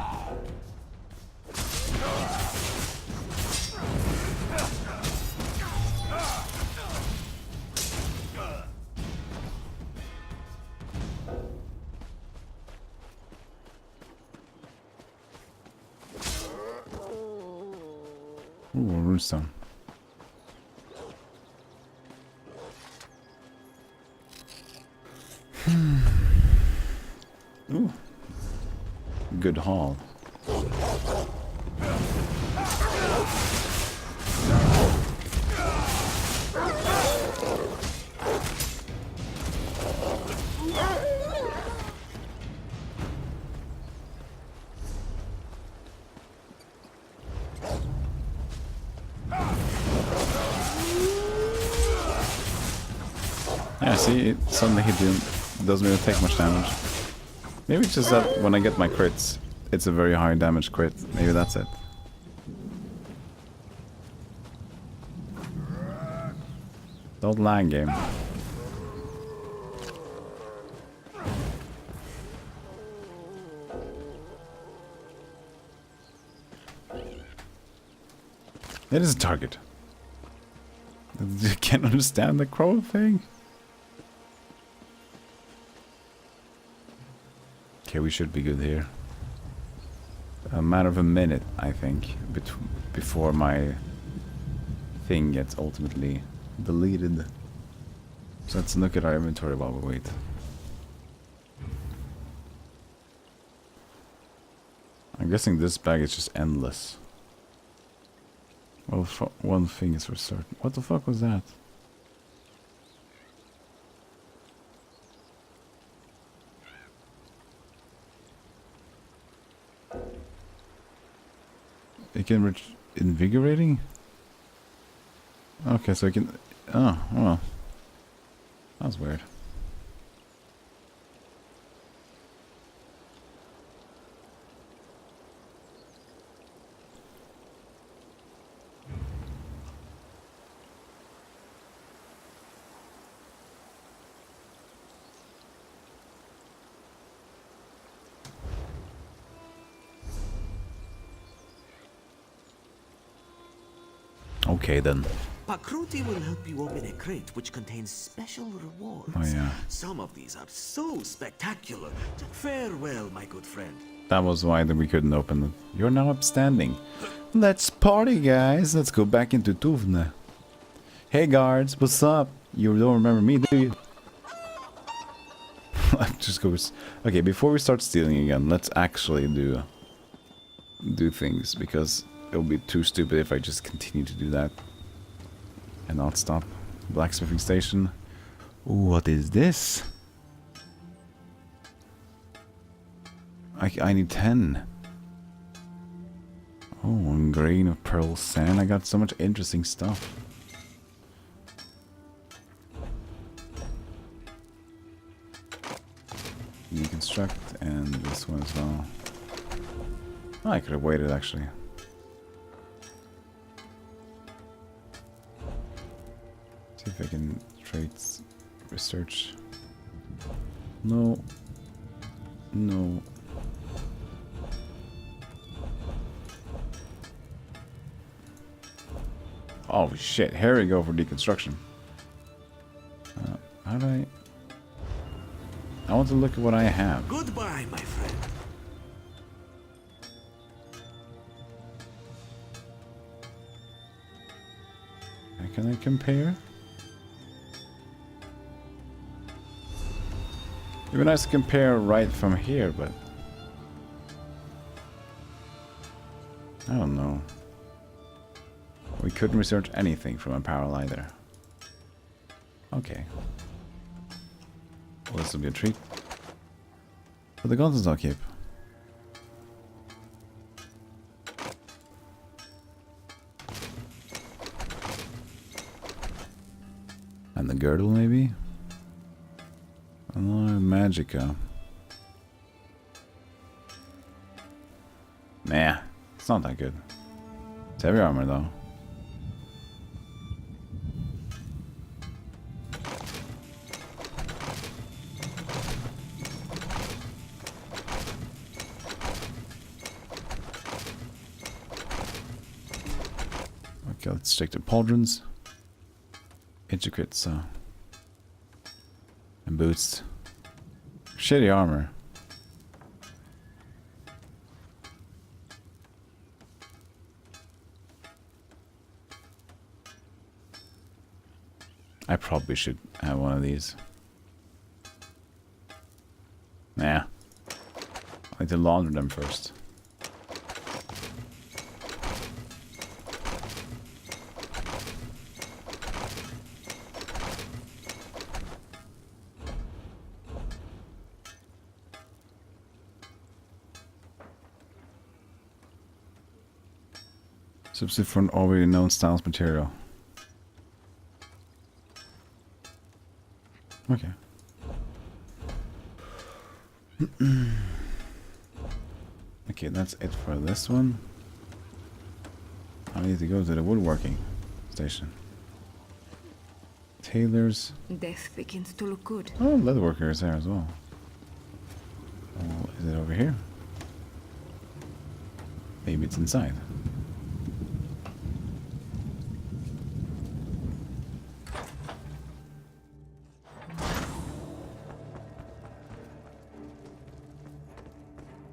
Ooh, runestone. Ooh. Good haul. Yeah, see, it suddenly he doesn't really take much damage. Maybe it's just that when I get my crits, it's a very high damage crit. Maybe that's it. Don't lag, game. It is a target. You can't understand the crow thing. Okay, we should be good here. A matter of a minute, I think, before my thing gets ultimately deleted. So let's look at our inventory while we wait. I'm guessing this bag is just endless. Well, one thing is for certain. What the fuck was that? It can reach invigorating? Okay, so I can... Oh, well. That was weird. Okay then. Pakruti will help you open a crate which contains special rewards. Oh yeah. Some of these are so spectacular. Farewell, my good friend. That was why we couldn't open it. You're now upstanding. Let's party, guys. Let's go back into Tuvne. Hey guards, what's up? You don't remember me, do you? Just go. Okay, before we start stealing again, let's actually do things, because it'll be too stupid if I just continue to do that and not stop. Blacksmithing station. Ooh, what is this? I need 10. Oh, 1 grain of pearl sand. I got so much interesting stuff. Deconstruct, and this one as well. Oh, I could have waited actually. See if I can traits research. No. No. Oh shit, here we go for deconstruction. How do I want to look at what I have. Goodbye, my friend. Can I compare? It'd be nice to compare right from here, but I don't know. We couldn't research anything from apparel either. Okay. Well, this will be a treat. But the guns I'll keep. And the girdle, maybe? Oh, Magica. Nah, it's not that good. It's heavy armor, though. Okay, let's stick to pauldrons. Intricates, and boots. Shitty armor. I probably should have one of these. Nah. I need to launder them first. Substitute for an already known styles material. Okay. Okay, that's it for this one. I need to go to the woodworking station. Tailors. Death begins to look good. Oh, leatherworker is there as well. Oh, is it over here? Maybe it's inside.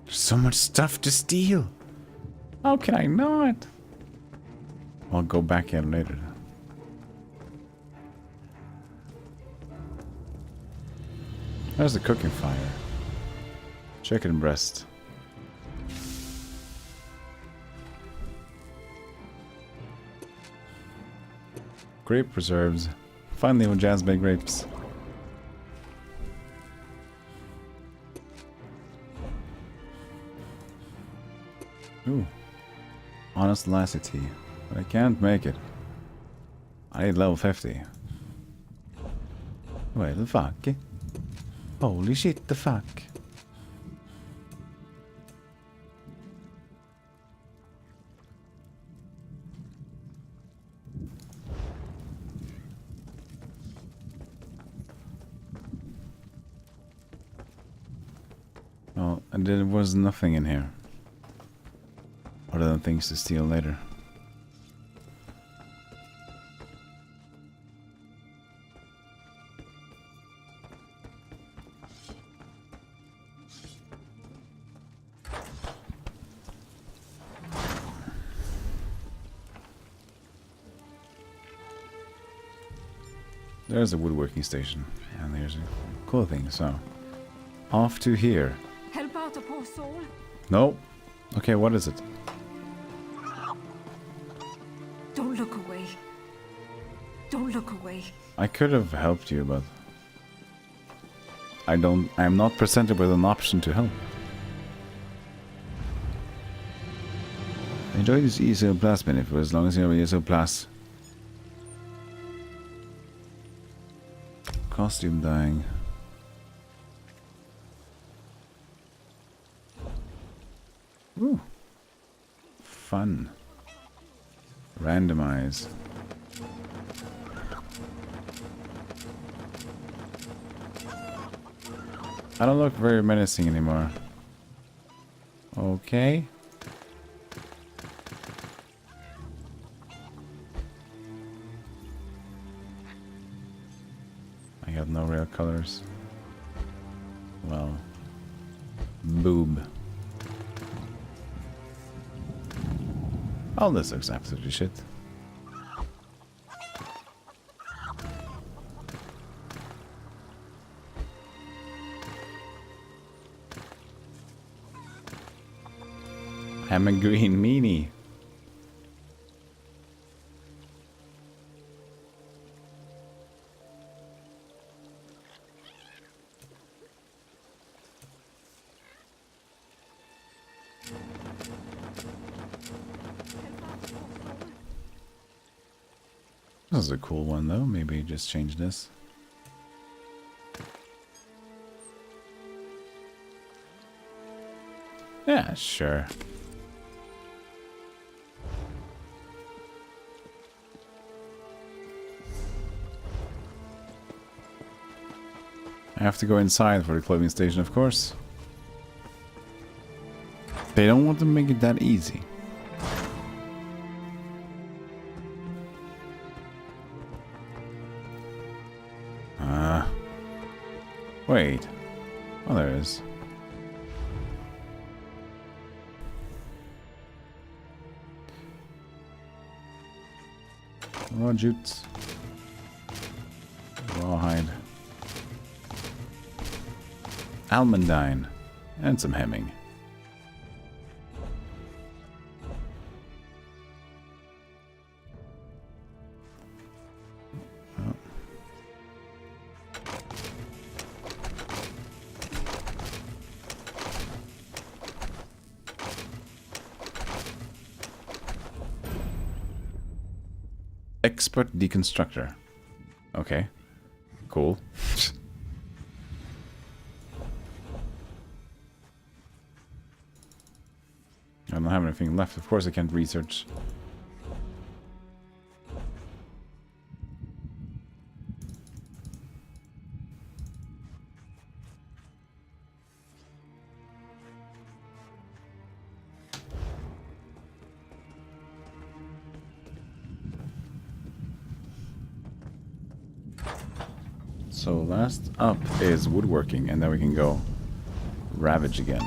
There's so much stuff to steal. How can I not? I'll go back at it later. There's the cooking fire. Chicken breast. Grape preserves. Finally with jazz-baked grapes. Ooh. Honest lassity. But I can't make it. I need level 50. Wait, the fuck? Holy shit, the fuck? Oh, and there was nothing in here. Other than things to steal later. There's a woodworking station, and there's a cool thing, so off to here. Help out a poor soul. Nope. Okay, what is it? Don't look away. Don't look away. I could have helped you, but I'm not presented with an option to help. Enjoy this ESO Plus menu for as long as you have ESO Plus. Costume dyeing. Ooh. Fun. Randomize. I don't look very menacing anymore. Okay. I got no real colors. Well, boob. All this looks absolutely shit. I'm a green meanie. This is a cool one though. Maybe just change this. Yeah, sure. I have to go inside for the clothing station, of course. They don't want to make it that easy. Wait. Oh, there it is. Raw jutes. almandine, and some hemming. Expert deconstructor. Okay. Cool. I don't have anything left. Of course I can't research. So last up is woodworking, and then we can go ravage again.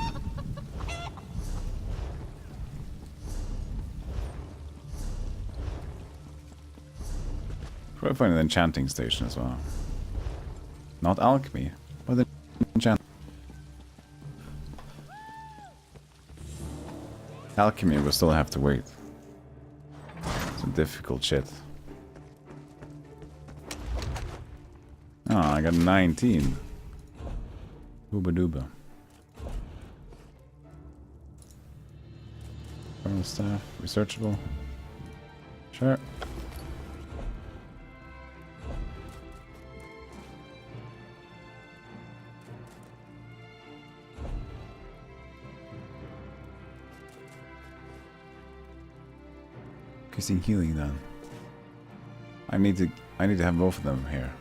Probably find an enchanting station as well. Not alchemy, but enchant. Alchemy will still have to wait. Some difficult shit. Oh, I got 19. Ooba dooba. Kernel staff, researchable. Sure. Increasing healing then. I need to have both of them here.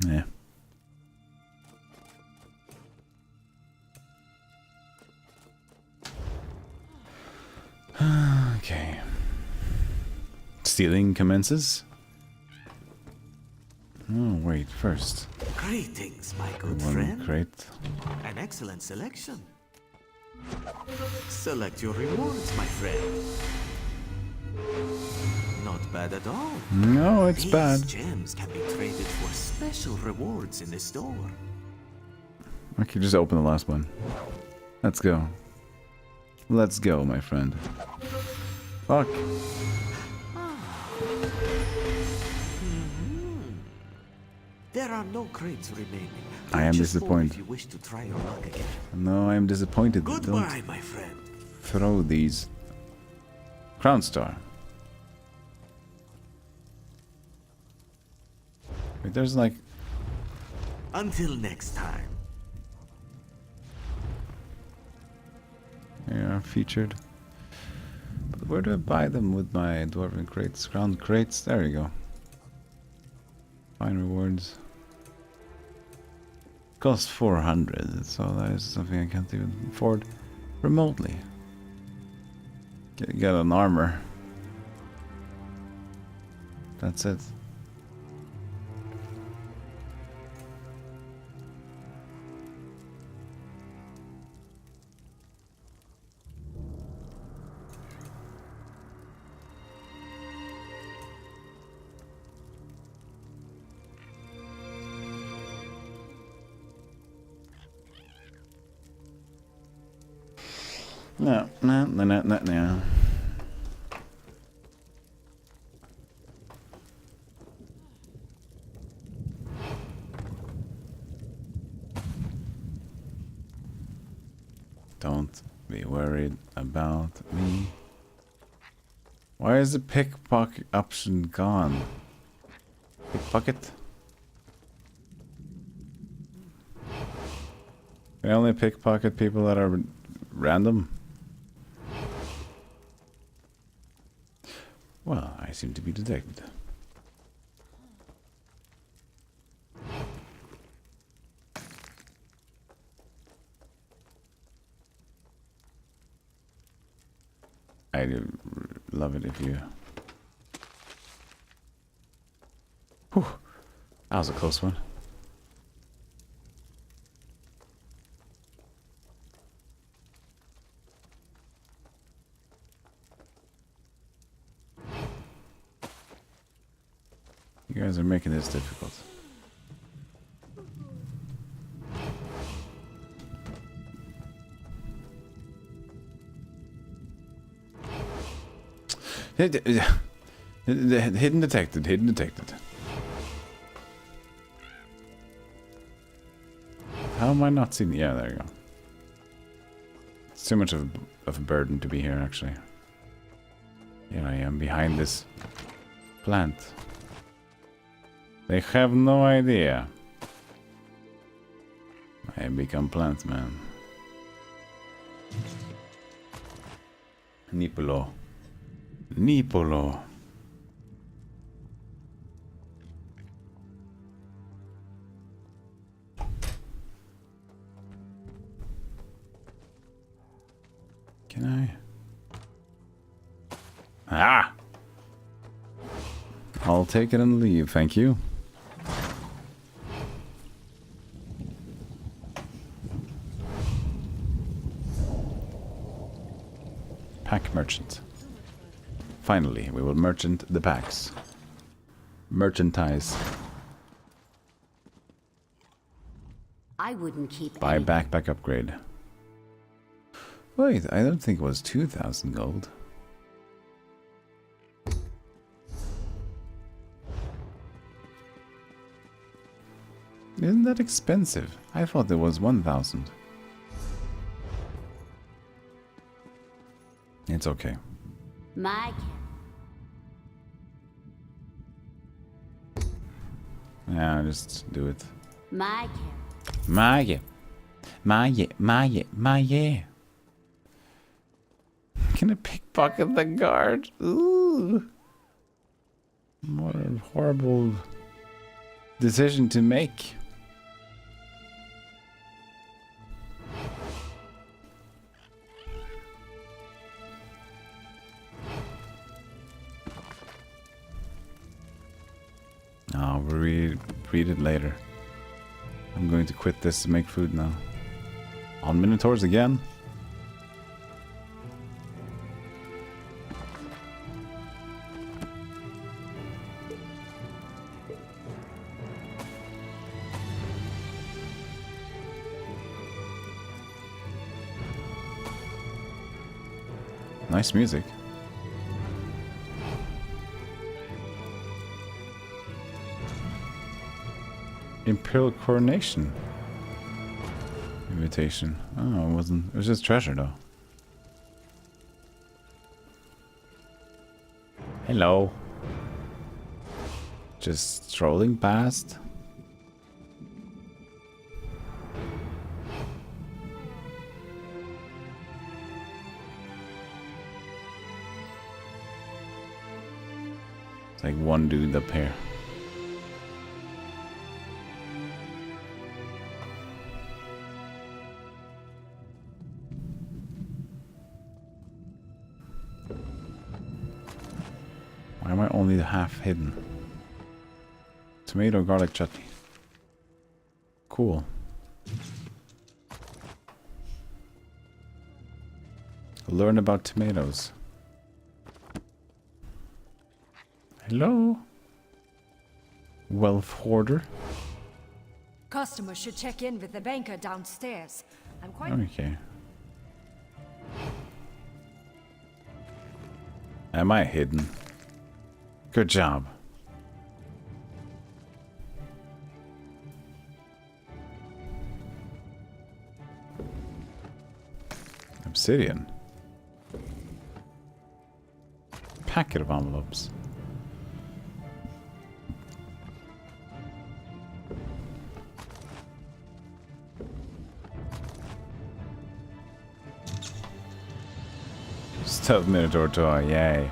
Yeah. Okay. Stealing commences. Oh, wait, first. Greetings, my good One friend. crate. An excellent selection. Select your rewards, my friend. Not bad at all. No, it's These bad. gems can be traded for special rewards in the store. I could just open the last one. Let's go. Let's go, my friend. Fuck. There are no crates remaining. I am Purchase more disappointed. if you wish to try your luck again. No, I am disappointed. Goodbye, Don't my friend. throw these. Crown Star. Wait, there's like... Until next time. Yeah, featured. But where do I buy them with my dwarven crates? Crown crates? There you go. Fine rewards. Cost 400, so that is something I can't even afford remotely. Get an armor. That's it. No. Don't be worried about me. Why is the pickpocket option gone? Pickpocket? Can I only pickpocket people that are random? Well, I seem to be detected. I'd love it if you... Whew. That was a close one. You guys are making this difficult. Hidden detected, hidden detected. How am I not seeing? Yeah, there you go. It's too much of a burden to be here, actually. Here I am, behind this plant. They have no idea. I become plant man. Nipolo. Nipolo. Can I? Ah! I'll take it and leave, thank you. Pack merchant. Finally, we will merchant the packs. Merchantize. I wouldn't keep Buy any- backpack upgrade. Wait, I don't think it was 2,000 gold. Isn't that expensive? I thought it was 1,000. It's okay. My Yeah, just do it. my Magie. Magie. Magie. Magie. Can I pickpocket the guard? Ooh. What a horrible decision to make. I'll read it later. I'm going to quit this to make food now. On Minotaurs again? Nice music. Imperial coronation invitation. Oh, it wasn't. It was just treasure, though. Hello. Just strolling past. It's like one dude up here. Why am I only half hidden? Tomato garlic chutney. Cool. Learn about tomatoes. Hello? Wealth hoarder? Customers should check in with the banker downstairs. I'm quite... Okay. Am I hidden? Good job. Obsidian. Packet of envelopes. Stealth Minotaur toy, yay.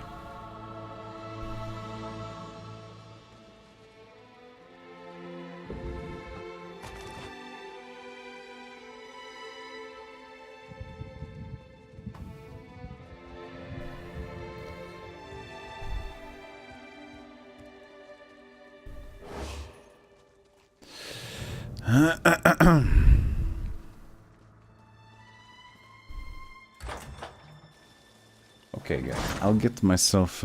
Okay, guys. I'll get myself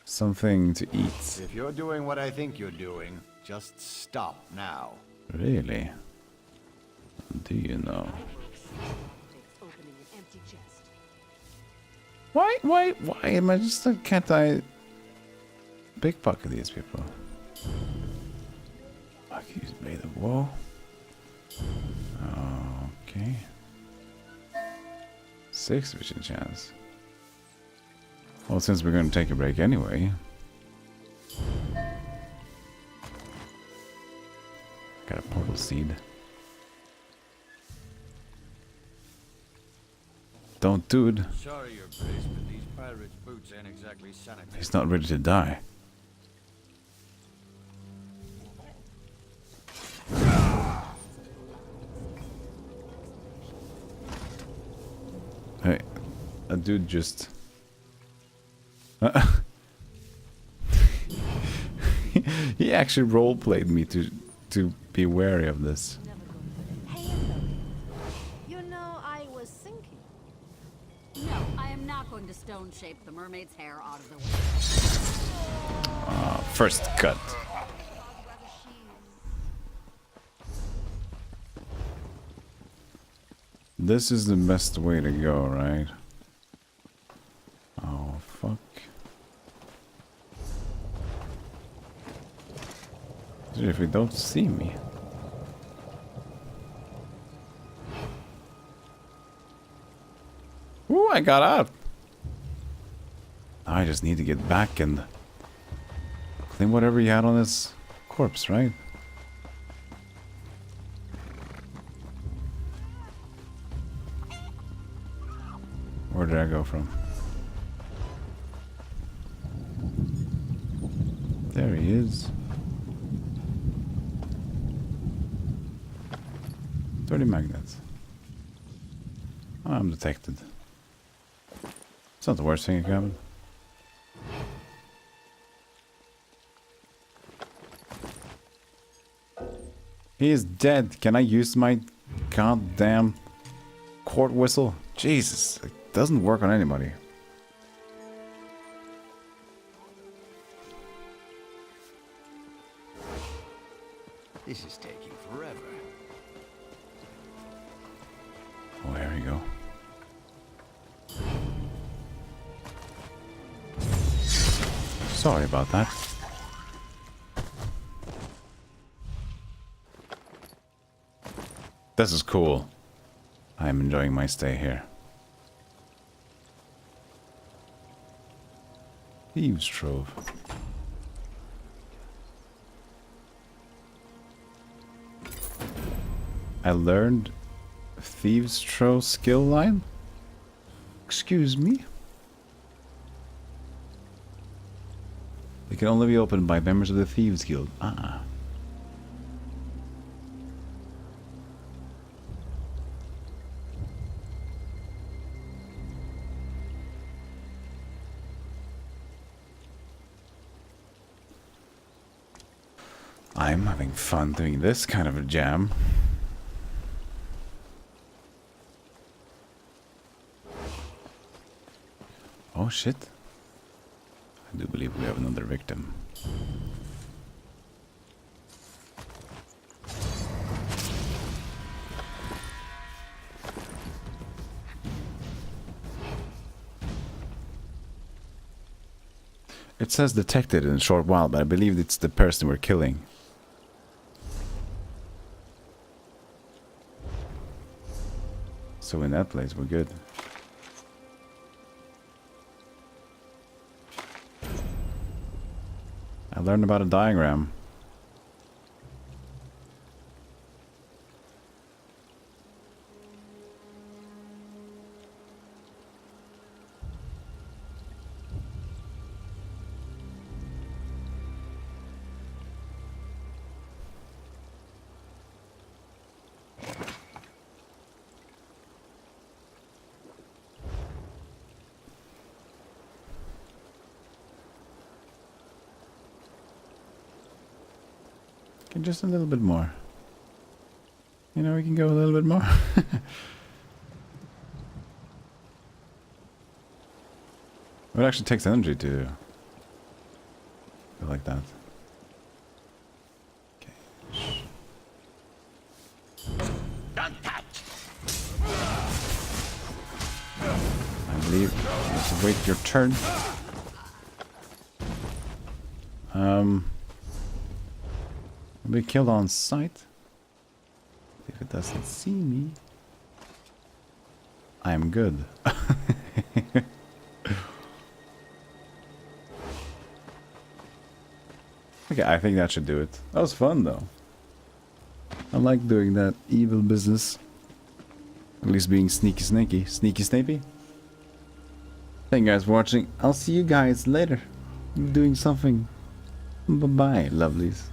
something to eat. If you're doing what I think you're doing, just stop now. Really? Do you know? Opening an empty chest. Why am I just like, can't I pickpocket these people? I can use Blade of Woe. Okay. 6 vision chance. Well, since we're going to take a break anyway. Got a portal seed. Don't, dude. Sorry, Your Grace, but these pirates' boots ain't exactly sanitary. He's not ready to die. Hey, a dude just... he actually roleplayed me to be wary of this. Hey, Emily. You know, I was thinking. No, I am not going to stone shape the mermaid's hair out of the way. First cut. This is the best way to go, right? Oh, fuck. If they don't see me. Ooh, I got up. I just need to get back and clean whatever he had on his corpse, right? Where did I go from? There he is. 30 magnets. I'm detected. It's not the worst thing that can happen. He is dead. Can I use my goddamn court whistle? Jesus, it doesn't work on anybody. This is taking forever. Oh, here we go. Sorry about that. This is cool. I'm enjoying my stay here. Thieves' Trove. I learned Thieves' Trove skill line? Excuse me? They can only be opened by members of the Thieves Guild. Ah. I'm having fun doing this kind of a jam. Oh shit. I do believe we have another victim. It says detected in a short while, but I believe it's the person we're killing. So in that place, we're good. I learned about a diagram. Okay, just a little bit more. You know, we can go a little bit more. It actually takes energy to go like that. Okay. Don't touch. I believe you have to wait your turn. I'll be killed on sight. If it doesn't see me, I'm good. Okay, I think that should do it. That was fun though. I like doing that evil business. At least being sneaky snapey. Thank you guys for watching. I'll see you guys later. I'm doing something. Bye bye, lovelies.